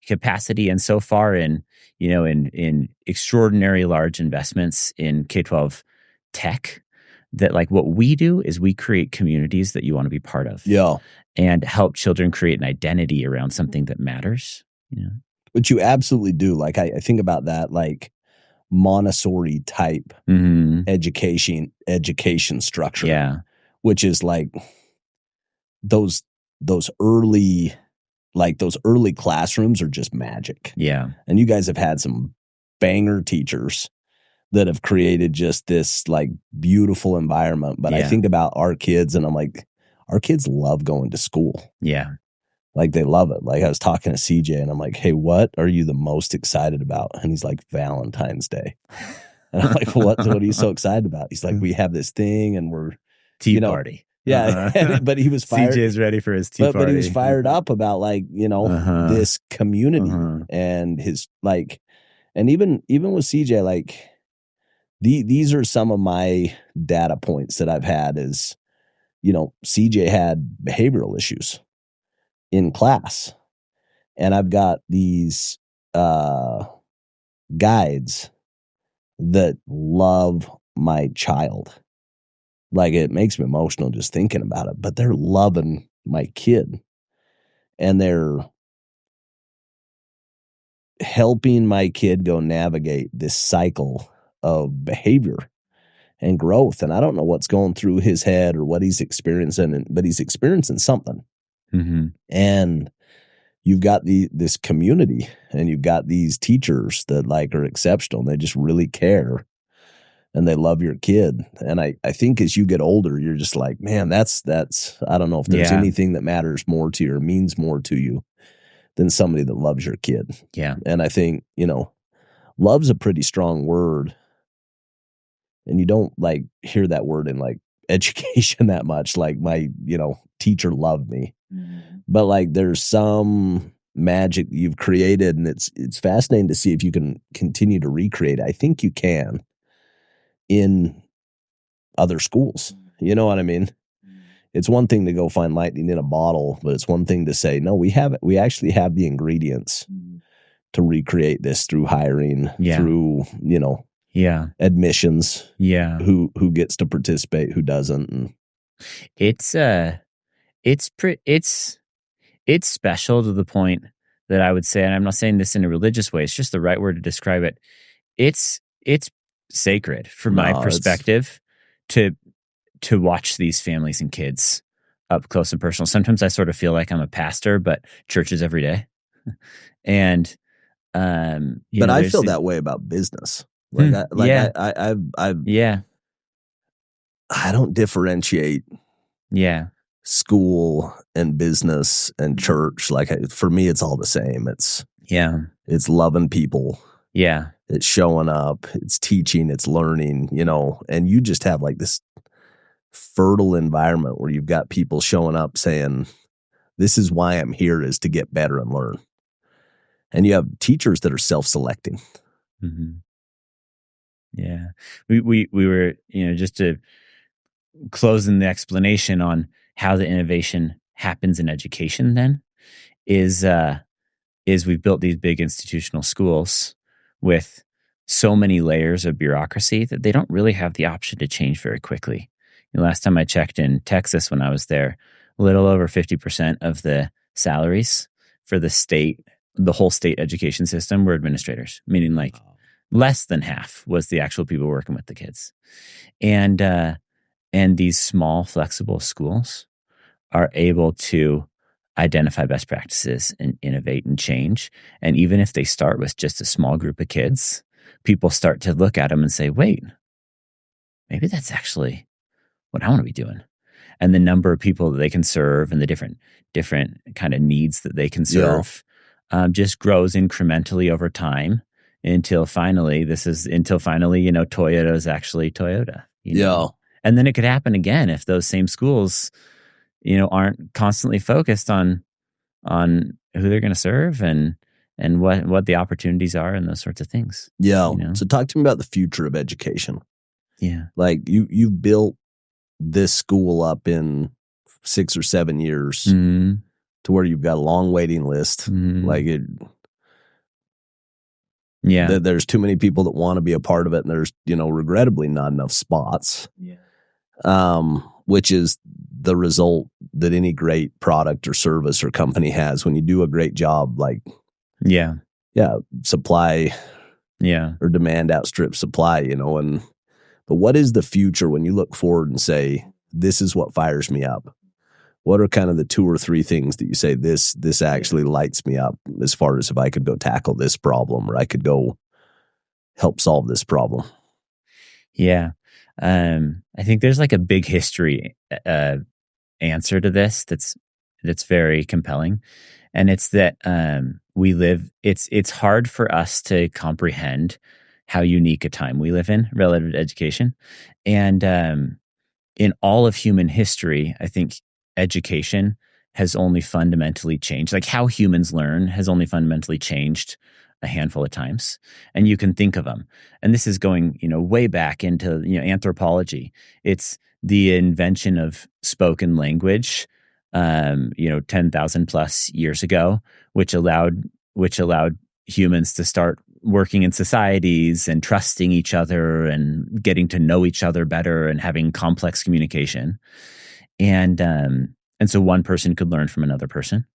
capacity and so far in extraordinary large investments in K-12 tech that, like, what we do is we create communities that you want to be part of. Yeah. And help children create an identity around something that matters. But you absolutely do. Like, I think about that, like, Montessori type education structure. Yeah. Which is like those early classrooms are just magic. Yeah. And you guys have had some banger teachers that have created just this like beautiful environment. But I think about our kids and I'm like, our kids love going to school. Yeah. Like, they love it. Like, I was talking to CJ and I'm like, hey, what are you the most excited about? And he's like, Valentine's Day. And I'm like, what are you so excited about? He's like, we have this thing and we're tea party. Yeah. But he was fired. CJ's ready for his tea party. But he was fired up about like, this community and his like, and even with CJ, like, these are some of my data points that I've had is, CJ had behavioral issues in class. And I've got these guides that love my child. Like, it makes me emotional just thinking about it, but they're loving my kid. And they're helping my kid go navigate this cycle of behavior and growth. And I don't know what's going through his head or what he's experiencing, but he's experiencing something. Mm-hmm. And you've got this community, and you've got these teachers that like are exceptional, and they just really care, and they love your kid. And I think as you get older, you're just like, man, that's I don't know if there's anything that matters more to you or means more to you than somebody that loves your kid. Yeah. And I think, love's a pretty strong word, and you don't like hear that word in like education that much. Like my, teacher loved me. Mm-hmm. But like there's some magic you've created, and it's fascinating to see if you can continue to recreate. I think you can in other schools. You know what I mean? It's one thing to go find lightning in a bottle, but it's one thing to say, no, we actually have the ingredients to recreate this through hiring, through, admissions, who gets to participate, who doesn't. And it's special to the point that I would say, and I'm not saying this in a religious way, it's just the right word to describe it. It's sacred from my perspective to watch these families and kids up close and personal. Sometimes I sort of feel like I'm a pastor, but church is every day. And but I feel that way about business. I don't differentiate school and business and church. Like for me, it's all the same. It's loving people. Yeah. It's showing up, it's teaching, it's learning, and you just have like this fertile environment where you've got people showing up saying, this is why I'm here, is to get better and learn. And you have teachers that are self-selecting. Mm-hmm. Yeah. We were, just to close in the explanation on how the innovation happens in education then is we've built these big institutional schools with so many layers of bureaucracy that they don't really have the option to change very quickly. Last time I checked in Texas when I was there, a little over 50% of the salaries for the whole state education system were administrators, meaning like less than half was the actual people working with the kids. And these small, flexible schools are able to identify best practices and innovate and change. And even if they start with just a small group of kids, people start to look at them and say, wait, maybe that's actually what I want to be doing. And the number of people that they can serve and the different kind of needs that they can serve just grows incrementally over time until finally, Toyota is actually Toyota. And then it could happen again if those same schools, aren't constantly focused on who they're going to serve and what the opportunities are and those sorts of things. Yeah. So talk to me about the future of education. Yeah. Like you built this school up in 6 or 7 years to where you've got a long waiting list. Like it. Yeah. There's too many people that want to be a part of it, and there's, regrettably not enough spots. Yeah. Which is the result that any great product or service or company has when you do a great job. Like, supply, or demand outstrips supply. But what is the future when you look forward and say, this is what fires me up? What are kind of the 2 or 3 things that you say, this actually lights me up as far as if I could go tackle this problem, or I could go help solve this problem? Yeah. I think there's like a big history answer to this that's very compelling. And it's that it's hard for us to comprehend how unique a time we live in relative to education. And in all of human history, I think education has only fundamentally changed. Like how humans learn has only fundamentally changed a handful of times. And you can think of them. And this is going, way back into, anthropology. It's the invention of spoken language, 10,000 plus years ago, which allowed humans to start working in societies and trusting each other and getting to know each other better and having complex communication. And so one person could learn from another person.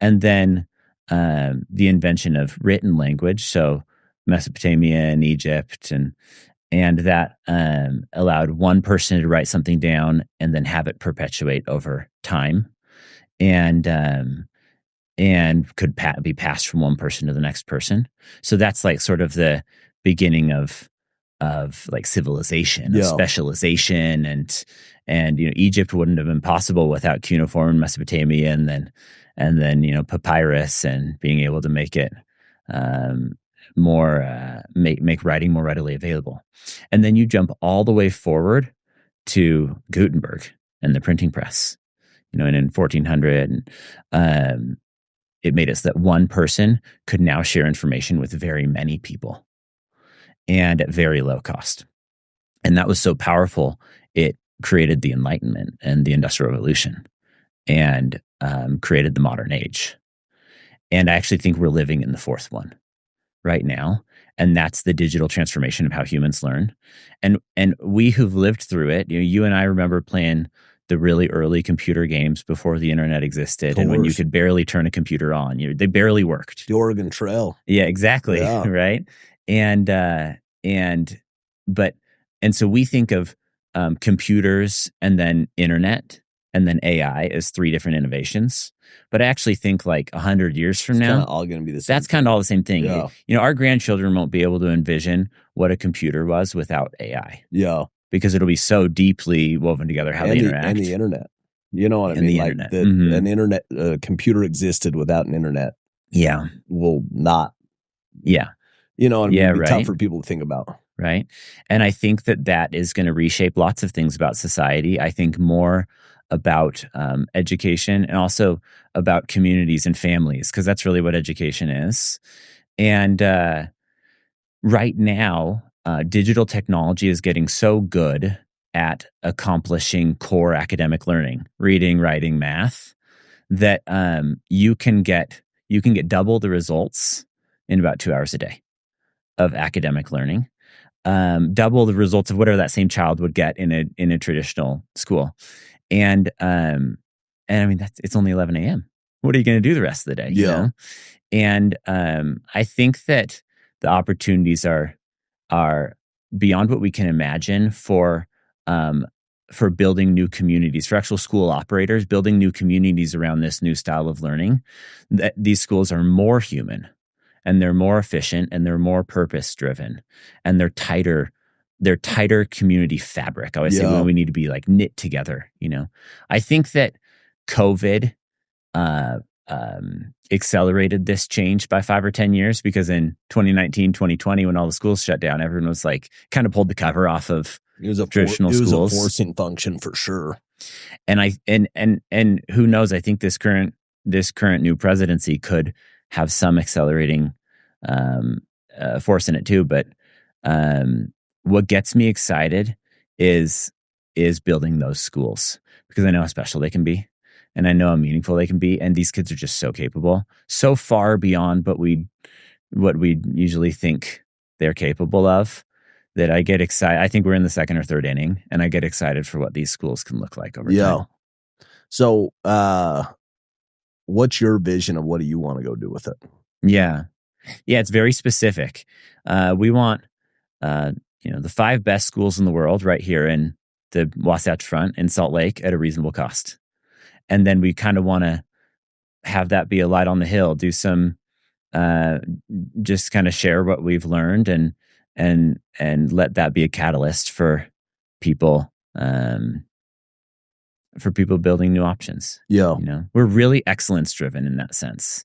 And then the invention of written language, so Mesopotamia and Egypt, and that allowed one person to write something down and then have it perpetuate over time, and could be passed from one person to the next person. So that's like sort of the beginning of like civilization, of specialization, and Egypt wouldn't have been possible without cuneiform in Mesopotamia, and then papyrus, and being able to make it make writing more readily available. And then you jump all the way forward to Gutenberg and the printing press, and in 1400, it made it so that one person could now share information with very many people and at very low cost. And that was so powerful, it created the Enlightenment and the Industrial Revolution, and created the modern age. And I actually think we're living in the fourth one right now. And that's the digital transformation of how humans learn. And we who've lived through it, you and I remember playing the really early computer games before the internet existed, and when you could barely turn a computer on, they barely worked. The Oregon Trail. Yeah, exactly. Yeah. Right. And so we think of computers and then internet and then AI as three different innovations. But I actually think like 100 years from now, all going to be the same. That's kind of all the same thing. Yeah. Our grandchildren won't be able to envision what a computer was without AI. Yeah. Because it'll be so deeply woven together how they interact. And the internet. You know what I mean? The like internet. An internet computer existed without an internet. Yeah. Will not. Yeah. It'd be tough for people to think about. Right. And I think that is going to reshape lots of things about society. I think more about education, and also about communities and families, because that's really what education is. And right now, digital technology is getting so good at accomplishing core academic learning, reading, writing, math, that you can get double the results in about 2 hours a day of academic learning, double the results of whatever that same child would get in a traditional school. And I mean, it's only 11 a.m. What are you going to do the rest of the day? Yeah. You know? And I think that the opportunities are beyond what we can imagine for building new communities, for actual school operators, building new communities around this new style of learning. That these schools are more human, and they're more efficient, and they're more purpose driven, and they're tighter community fabric. I always say we need to be like knit together. I think that COVID accelerated this change by 5 or 10 years, because in 2019, 2020, when all the schools shut down, everyone was like kind of pulled the cover off of traditional schools. It was a forcing function for sure. And who knows? I think this current new presidency could have some accelerating force in it too. But what gets me excited is building those schools, because I know how special they can be. And I know how meaningful they can be. And these kids are just so capable, so far beyond what we usually think they're capable of, that I get excited. I think we're in the second or third inning, and I get excited for what these schools can look like over time. So, what's your vision of what do you want to go do with it? Yeah, it's very specific. We want, the 5 best schools in the world right here in the Wasatch Front in Salt Lake at a reasonable cost. And then we kind of want to have that be a light on the hill, do some, just kind of share what we've learned, and let that be a catalyst for people building new options. Yeah. We're really excellence driven in that sense.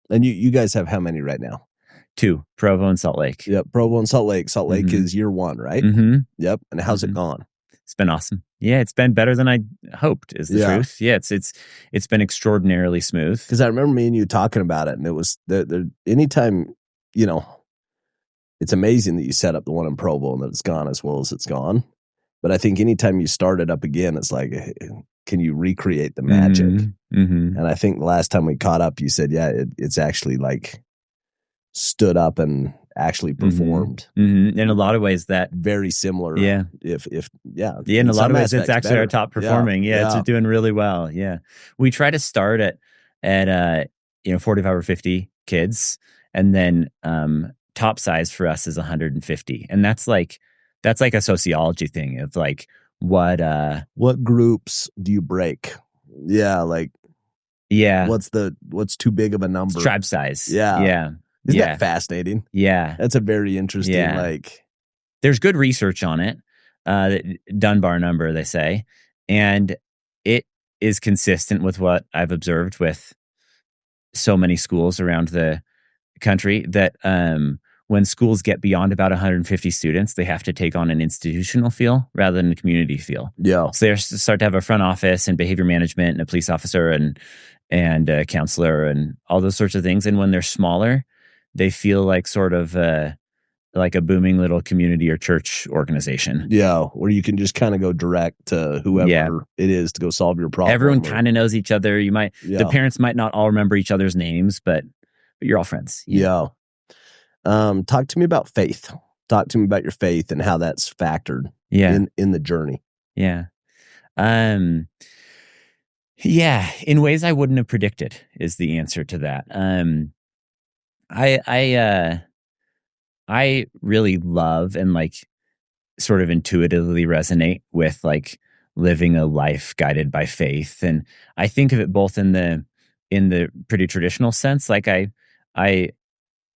And you guys have how many right now? 2, Provo and Salt Lake. Yep. Provo and Salt Lake. Salt Lake is year 1, right? Mm-hmm. Yep. And how's it gone? It's been awesome. Yeah, it's been better than I hoped, is the truth. Yeah, it's been extraordinarily smooth. Because I remember me and you talking about it, and it was anytime, it's amazing that you set up the one in Provo and that it's gone as well as it's gone. But I think anytime you start it up again, it's like, can you recreate the magic? Mm-hmm. And I think the last time we caught up, you said, it's actually like stood up and actually performed. Mm-hmm. In a lot of ways, that very similar. Yeah. In a lot of ways, it's actually better. Our top performing. Yeah, it's doing really well. Yeah. We try to start at 45 or 50 kids, and then top size for us is 150, and that's like a sociology thing of like what groups do you break? Yeah, like what's too big of a number? It's tribe size. Yeah. Isn't that fascinating? Yeah. That's a very interesting, like... There's good research on it, Dunbar number, they say, and it is consistent with what I've observed with so many schools around the country that when schools get beyond about 150 students, they have to take on an institutional feel rather than a community feel. Yeah. So they start to have a front office and behavior management and a police officer and a counselor and all those sorts of things. And when they're smaller, they feel like sort of like a booming little community or church organization. Yeah, where you can just kind of go direct to whoever it is to go solve your problem. Everyone kind of knows each other. The parents might not all remember each other's names, but you're all friends. Yeah. Talk to me about faith. Talk to me about your faith and how that's factored in the journey. Yeah. In ways I wouldn't have predicted is the answer to that. I really love and like sort of intuitively resonate with like living a life guided by faith. And I think of it both in the pretty traditional sense. Like I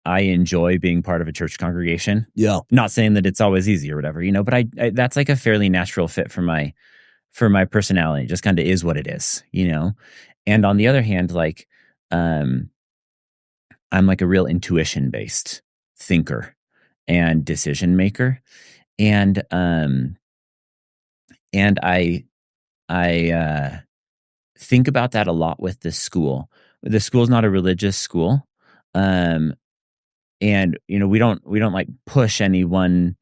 enjoy being part of a church congregation. Yeah. Not saying that it's always easy or whatever, but I that's like a fairly natural fit for my personality. It just kind of is what it is, And on the other hand, like I'm like a real intuition based thinker and decision maker. And I think about that a lot with this school. The school's not a religious school. And we don't like push any one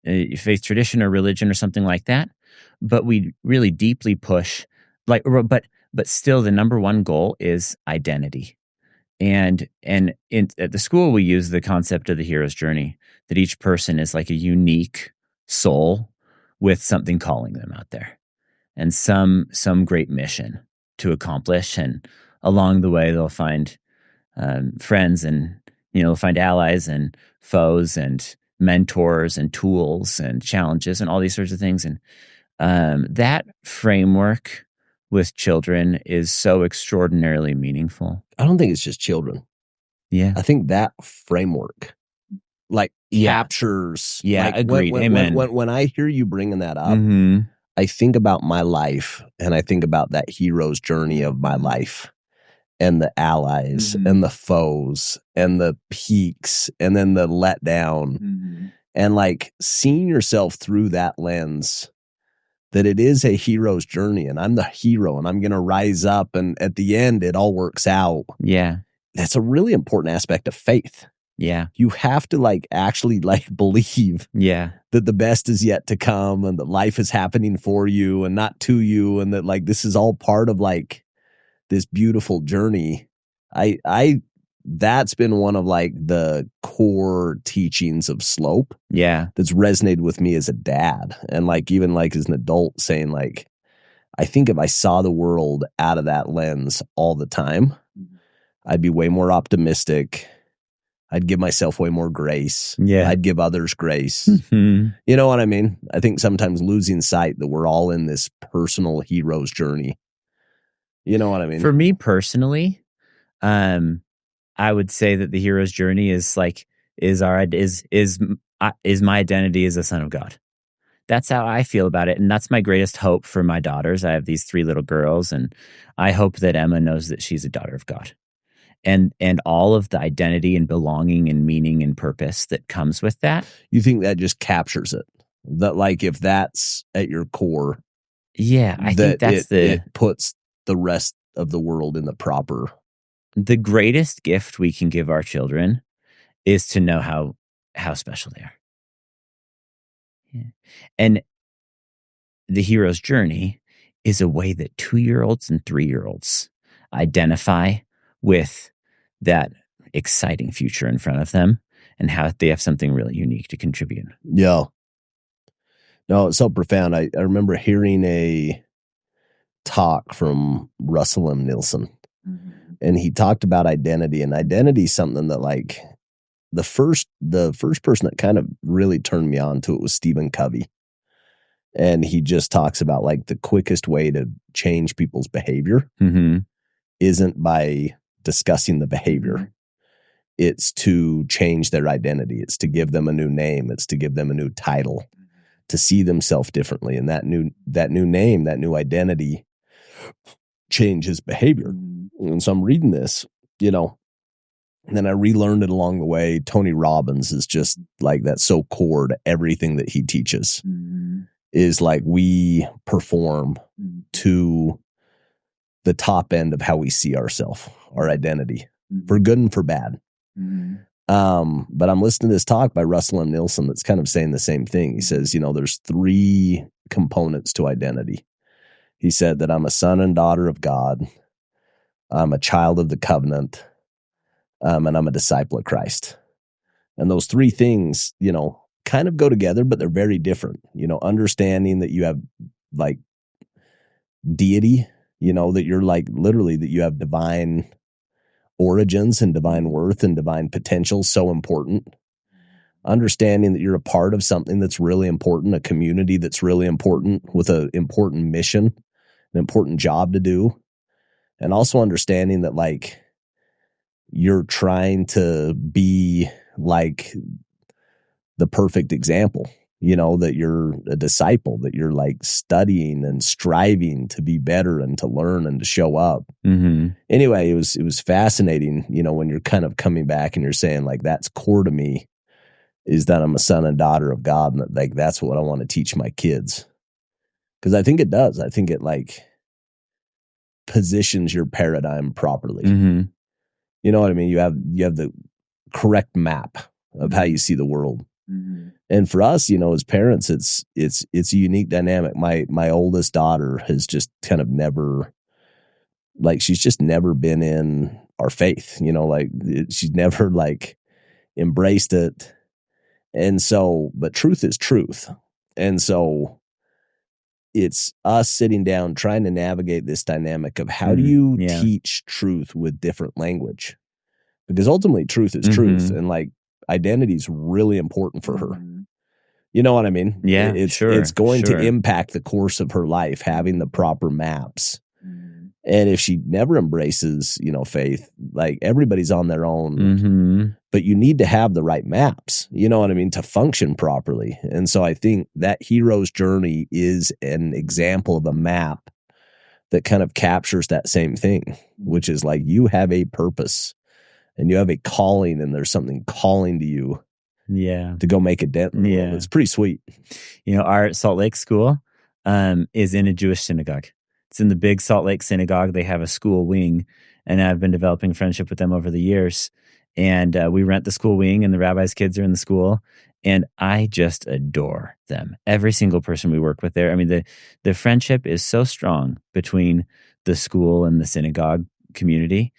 faith tradition or religion or something like that, but we really deeply push but still the number one goal is identity. And at the school we use the concept of the hero's journey, that each person is like a unique soul with something calling them out there and some great mission to accomplish, and along the way they'll find friends, and they'll find allies and foes and mentors and tools and challenges and all these sorts of things. And that framework with children is so extraordinarily meaningful. I don't think it's just children. Yeah. I think that framework captures. Yeah, like, agreed. Amen. When I hear you bringing that up, I think about my life, and I think about that hero's journey of my life, and the allies and the foes and the peaks and then the letdown, and like seeing yourself through that lens, that it is a hero's journey and I'm the hero and I'm going to rise up, and at the end it all works out. Yeah. That's a really important aspect of faith. Yeah. You have to like actually like believe that the best is yet to come, and that life is happening for you and not to you, and that like this is all part of like this beautiful journey. That's been one of like the core teachings of Slope. Yeah. That's resonated with me as a dad, and like even like as an adult, saying like, I think if I saw the world out of that lens all the time, I'd be way more optimistic. I'd give myself way more grace. Yeah. I'd give others grace. You know what I mean? I think sometimes losing sight that we're all in this personal hero's journey. You know what I mean? For me personally, I would say that the hero's journey is like is my identity as a son of God. That's how I feel about it, and that's my greatest hope for my daughters. I have these 3 little girls, and I hope that Emma knows that she's a daughter of God, and all of the identity and belonging and meaning and purpose that comes with that. You think that just captures it? That like if that's at your core, I think that's it puts the rest of the world in the proper. The greatest gift we can give our children is to know how special they are. Yeah. And the hero's journey is a way that 2-year-olds and 3-year-olds identify with that exciting future in front of them, and how they have something really unique to contribute. Yeah. No, it's so profound. I remember hearing a talk from Russell M. Nielsen. And he talked about identity, and identity is something that like the first person that kind of really turned me on to it was Stephen Covey. And he just talks about like the quickest way to change people's behavior isn't by discussing the behavior. It's to change their identity. It's to give them a new name. It's to give them a new title, to see themselves differently. And that new name, that new identity changes behavior. And so I'm reading this, and then I relearned it along the way. Tony Robbins is just like, that's so core to everything that he teaches, is like we perform to the top end of how we see ourselves, our identity, for good and for bad. But I'm listening to this talk by Russell M. Nielsen that's kind of saying the same thing. He says, there's 3 components to identity. He said that I'm a son and daughter of God, I'm a child of the covenant, and I'm a disciple of Christ. And those 3 things, kind of go together, but they're very different. Understanding that you have like deity, that you're like literally that you have divine origins and divine worth and divine potential, so important. Understanding that you're a part of something that's really important, a community that's really important with an important mission, an important job to do. And also understanding that like you're trying to be like the perfect example, that you're a disciple, that you're like studying and striving to be better and to learn and to show up. Anyway, it was fascinating, when you're kind of coming back and you're saying like, that's core to me, is that I'm a son and daughter of God. And that, like, that's what I want to teach my kids. Cause I think it does. I think it like positions your paradigm properly. You know what I mean? You have the correct map of how you see the world. And for us, as parents, it's a unique dynamic. My oldest daughter has just kind of never, like, she's just never been in our faith, she's never like embraced it. And so, but truth is truth. And so it's us sitting down, trying to navigate this dynamic of how do you teach truth with different language? Because ultimately truth is truth. And like identity is really important for her. You know what I mean? Yeah, it's going to impact the course of her life, having the proper maps. And if she never embraces, faith, like everybody's on their own, but you need to have the right maps, you know what I mean, to function properly. And so I think that hero's journey is an example of a map that kind of captures that same thing, which is like you have a purpose and you have a calling, and there's something calling to you to go make a dent in the world. It's pretty sweet. Our Salt Lake school is in a Jewish synagogue. It's in the big Salt Lake synagogue. They have a school wing, and I've been developing friendship with them over the years. And we rent the school wing, and the rabbi's kids are in the school, and I just adore them. Every single person we work with there. I mean, the friendship is so strong between the school and the synagogue community.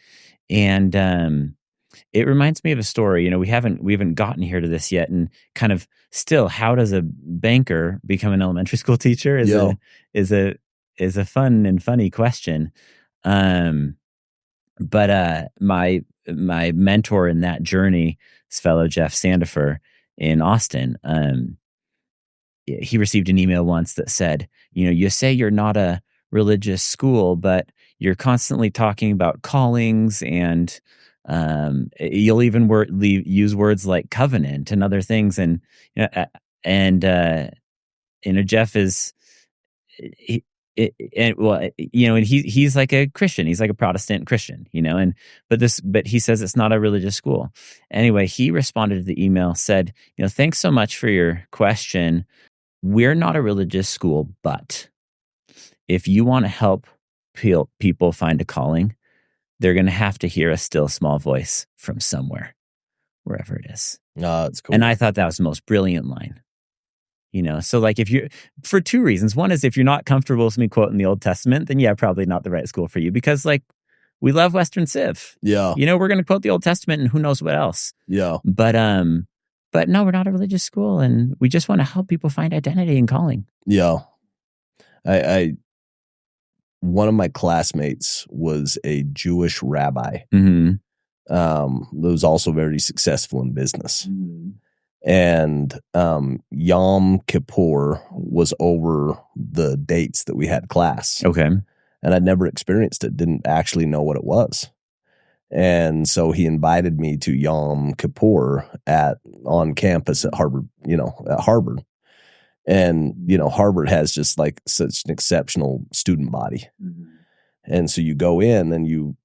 And it reminds me of a story. We haven't gotten here to this yet, and kind of still, how does a banker become an elementary school teacher is a fun and funny question. But my mentor in that journey, this fellow Jeff Sandifer in Austin, he received an email once that said, you say you're not a religious school, but you're constantly talking about callings, and you'll even use words like covenant and other things. And Jeff is and he's like a Christian. He's like a Protestant Christian, but he says it's not a religious school. Anyway, he responded to the email, said, thanks so much for your question. We're not a religious school, but if you want to help people find a calling, they're going to have to hear a still small voice from somewhere, wherever it is. That's cool. And I thought that was the most brilliant line. So like for 2 reasons. One is if you're not comfortable with me quoting the Old Testament, then probably not the right school for you, because like we love Western Civ. Yeah. We're going to quote the Old Testament and who knows what else. Yeah. But no, we're not a religious school, and we just want to help people find identity and calling. Yeah. I one of my classmates was a Jewish rabbi. Mm-hmm. That was also very successful in business. And Yom Kippur was over the dates that we had class. Okay. And I'd never experienced it, didn't actually know what it was. And so he invited me to Yom Kippur on campus at Harvard, at Harvard. And, Harvard has just like such an exceptional student body. And so you go in and you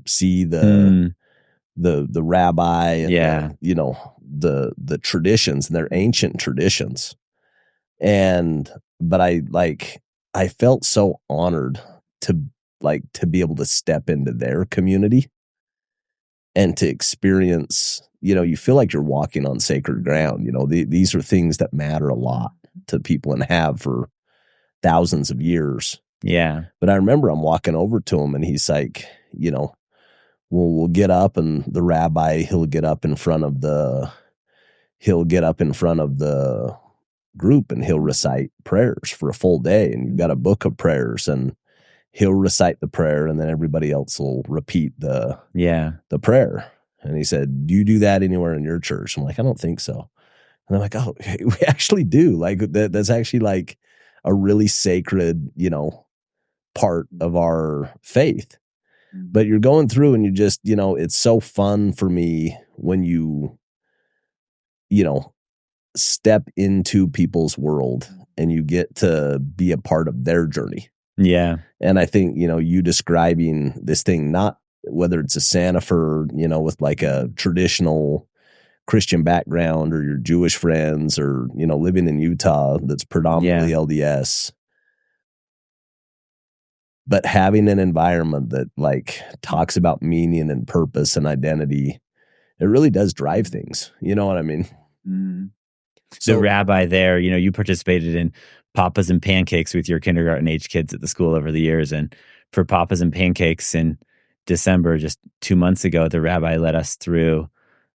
see the rabbi and the traditions, and they're ancient traditions. But I felt so honored to be able to step into their community and to experience, you feel like you're walking on sacred ground. These are things that matter a lot to people and have for thousands of years. Yeah. But I remember I'm walking over to him and he's like, we'll get up, and the rabbi, he'll get up in front of the group and he'll recite prayers for a full day. And you've got a book of prayers, and he'll recite the prayer, and then everybody else will repeat the prayer. And he said, "Do you do that anywhere in your church?" I'm like, "I don't think so." And I'm like, "Oh, we actually do. Like that's actually like a really sacred, part of our faith." But you're going through and you just, it's so fun for me when you step into people's world and you get to be a part of their journey. Yeah. And I think, you describing this thing, not whether it's a Sanifer, with like a traditional Christian background, or your Jewish friends, or, living in Utah that's predominantly LDS, but having an environment that like talks about meaning and purpose and identity, it really does drive things. You know what I mean? So, the rabbi there, you participated in Papas and Pancakes with your kindergarten age kids at the school over the years. And for Papas and Pancakes in December, just 2 months ago, the rabbi led us through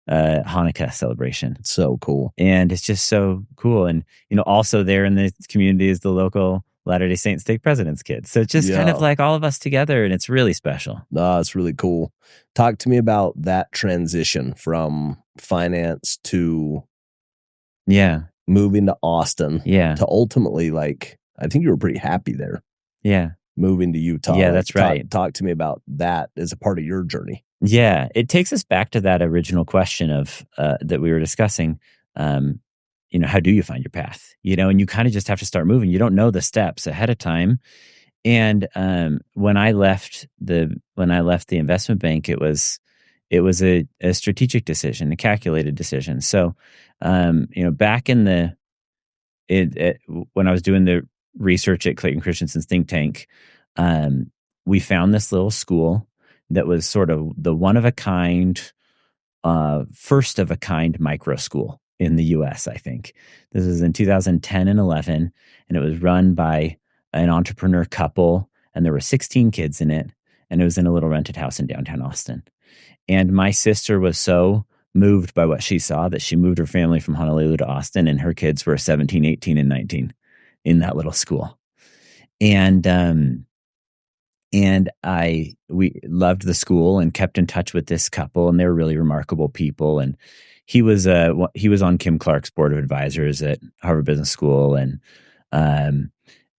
a Hanukkah celebration. It's so cool. And it's just so cool. And, also there in the community is the local Latter-day Saint Stake President's kids. So it's just kind of like all of us together, and it's really special. It's really cool. Talk to me about that transition from finance to moving to Austin. To ultimately, like, I think you were pretty happy there. Moving to Utah. Yeah, that's right. Talk to me about that as a part of your journey. Yeah, it takes us back to that original question of that we were discussing. How do you find your path? And you kind of just have to start moving. You don't know the steps ahead of time. And when I left the investment bank, it was a strategic decision, a calculated decision. So, back in when I was doing the research at Clayton Christensen's think tank, we found this little school that was sort of the one of a kind, first of a kind micro school in the U.S., I think. This was in 2010 and 11, and it was run by an entrepreneur couple, and there were 16 kids in it, and it was in a little rented house in downtown Austin. And my sister was so moved by what she saw that she moved her family from Honolulu to Austin, and her kids were 17, 18, and 19 in that little school. And we loved the school and kept in touch with this couple, and they were really remarkable people. And he was on Kim Clark's board of advisors at Harvard Business School, and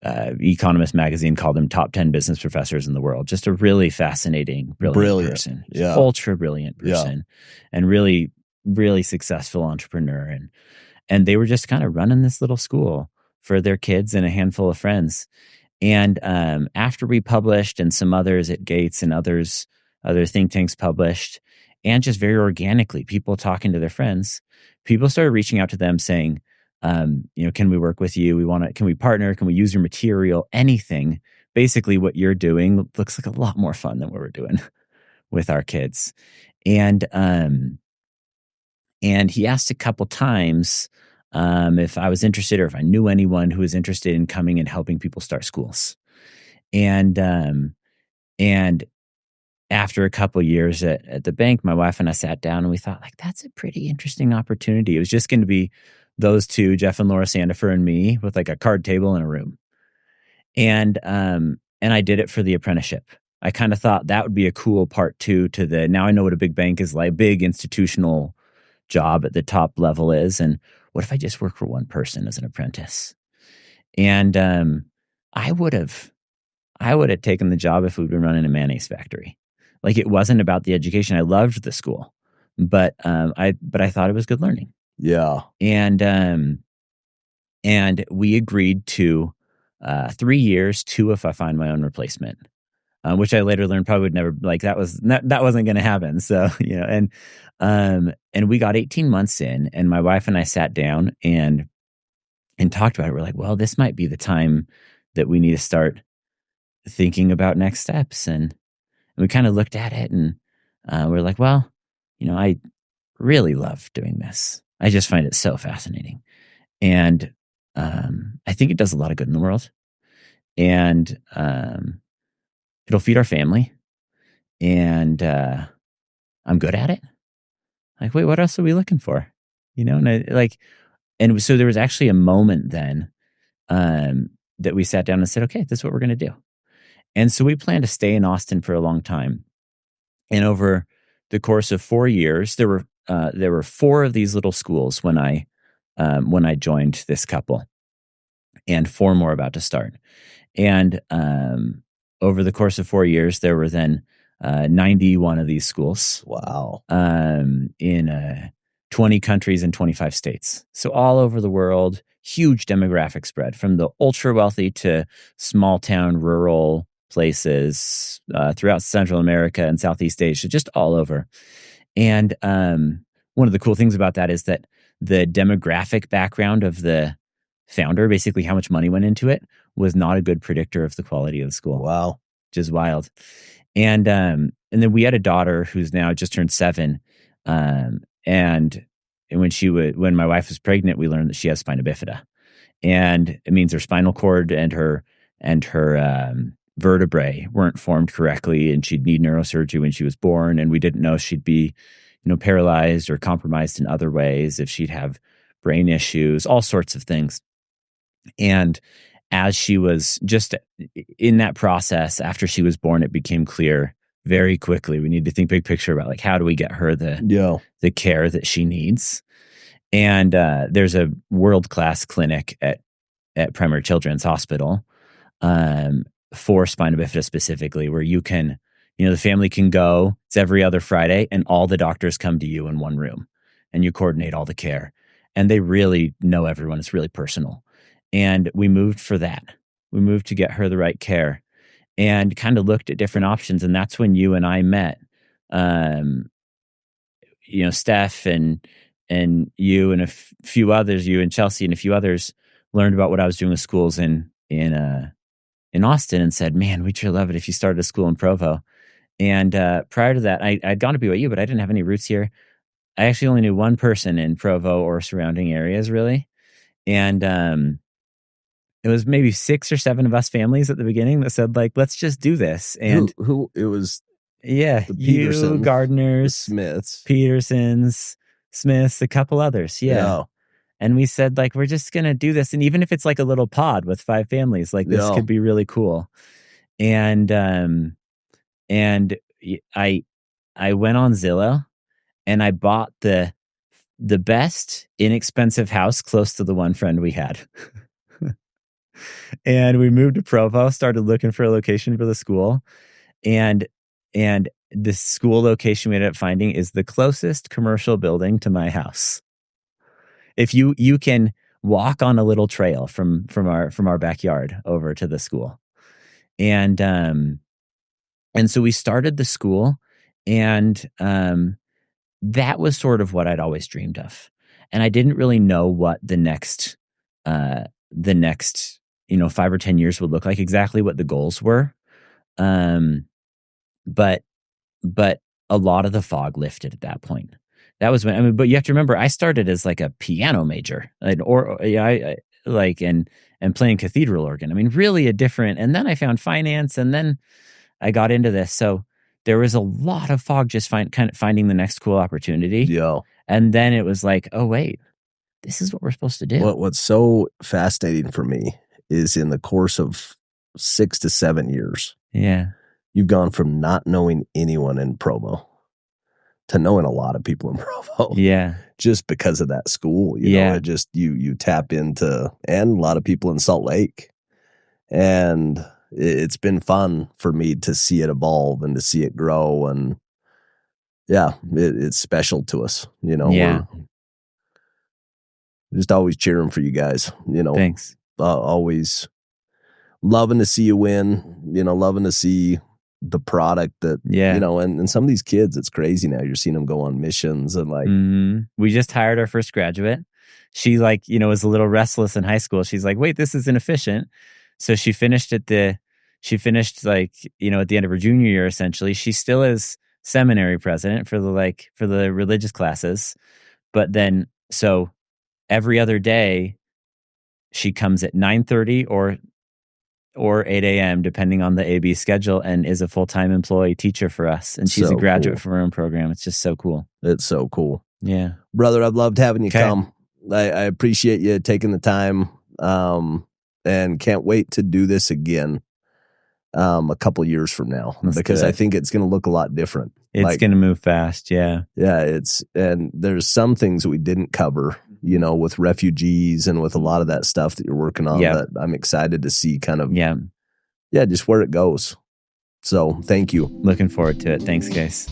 Economist magazine called him top 10 business professors in the world. Just a really fascinating, brilliant person, ultra brilliant person, and really, really successful entrepreneur. And they were just kind of running this little school for their kids and a handful of friends. And after we published, and some others at Gates and other think tanks published, and just very organically, people talking to their friends, people started reaching out to them saying, can we work with you? Can we partner? Can we use your material? Anything. Basically, what you're doing looks like a lot more fun than what we're doing with our kids. And he asked a couple times if I was interested, or if I knew anyone who was interested in coming and helping people start schools. And after a couple years at the bank, my wife and I sat down and we thought, like, that's a pretty interesting opportunity. It was just going to be those two, Jeff and Laura Sandifer and me, with like a card table in a room. And and I did it for the apprenticeship. I kind of thought that would be a cool part two to the, now I know what a big bank is like, big institutional job at the top level is. And what if I just work for one person as an apprentice? And I would have taken the job if we'd been running a mayonnaise factory. Like, it wasn't about the education. I loved the school, but I thought it was good learning. Yeah. And we agreed to 3 years, 2 if I find my own replacement, which I later learned probably would never, like, that wasn't going to happen. So, and we got 18 months in, and my wife and I sat down and talked about it. We're like, well, this might be the time that we need to start thinking about next steps. And we kind of looked at it, and we're like, well, I really love doing this. I just find it so fascinating. And I think it does a lot of good in the world. And it'll feed our family. And I'm good at it. Like, wait, what else are we looking for? And so there was actually a moment then that we sat down and said, okay, this is what we're going to do. And so we planned to stay in Austin for a long time. And over the course of 4 years, there were 4 of these little schools when I joined this couple, and 4 more about to start. And over the course of 4 years, there were then 91 of these schools. Wow. In 20 countries and 25 states. So all over the world, huge demographic spread from the ultra wealthy to small town, rural places throughout Central America and Southeast Asia, just all over. And one of the cool things about that is that the demographic background of the founder, basically how much money went into it, was not a good predictor of the quality of the school. Wow. Which is wild. And then we had a daughter who's now just turned 7. And when my wife was pregnant, we learned that she has spina bifida. And it means her spinal cord and her vertebrae weren't formed correctly, and she'd need neurosurgery when she was born. And we didn't know she'd be, paralyzed or compromised in other ways, if she'd have brain issues, all sorts of things. And as she was just in that process, after she was born, it became clear very quickly we need to think big picture about, like, how do we get her the care that she needs. And there's a world-class clinic at Primary Children's Hospital for spina bifida specifically, where you can, the family can go. It's every other Friday, and all the doctors come to you in one room, and you coordinate all the care. And they really know everyone. It's really personal. And we moved for that. We moved to get her the right care, and kind of looked at different options. And that's when you and I met. Steph and you and a few others, you and Chelsea and a few others, learned about what I was doing with schools in Austin, and said, man, we'd sure love it if you started a school in Provo. And prior to that, I'd gone to BYU, but I didn't have any roots here. I actually only knew one person in Provo or surrounding areas, really. And it was maybe 6 or 7 of us families at the beginning that said, like, let's just do this. And who it was? Yeah, you, Gardners, Smiths, Petersons, Smiths, a couple others. Yeah. And we said, like, we're just going to do this. And even if it's like a little pod with 5 families, like, this could be really cool. And I went on Zillow, and I bought the best inexpensive house close to the one friend we had. And we moved to Provo, started looking for a location for the school. And the school location we ended up finding is the closest commercial building to my house. If you can walk on a little trail from our backyard over to the school. And so we started the school, and that was sort of what I'd always dreamed of. And I didn't really know what the next 5 or 10 years would look like, exactly what the goals were. But a lot of the fog lifted at that point. That was when, but you have to remember, I started as like a piano major, and playing cathedral organ. Really a different, and then I found finance, and then I got into this. So there was a lot of fog, just finding the next cool opportunity. Yeah. And then it was like, oh wait, this is what we're supposed to do. What's so fascinating for me is, in the course of 6 to 7 years. Yeah. You've gone from not knowing anyone in Provo to knowing a lot of people in Provo. Yeah. Just because of that school, you know, it just, you tap into, and a lot of people in Salt Lake. And it's been fun for me to see it evolve and to see it grow. And yeah, it's special to us, you know. Yeah. We're just always cheering for you guys, you know. Thanks. Always loving to see you win, you know, loving to see the product that, you know, and some of these kids, it's crazy now. You're seeing them go on missions and like. We just hired our first graduate. She like, you know, was a little restless in high school. She's like, wait, this is inefficient. So she finished like, you know, at the end of her junior year, essentially. She still is seminary president for the religious classes. But then, so every other day she comes at 9:30 or 8 a.m., depending on the AB schedule, and is a full-time employee teacher for us. And she's a graduate from our own program. It's just so cool. It's so cool. Yeah. Brother, I've loved having you come. I appreciate you taking the time, and can't wait to do this again a couple years from now. Because I think it's going to look a lot different. It's going to move fast, yeah. Yeah, and there's some things that we didn't cover, you know, with refugees and with a lot of that stuff that you're working on that I'm excited to see kind of, just where it goes. So thank you. Looking forward to it. Thanks, guys.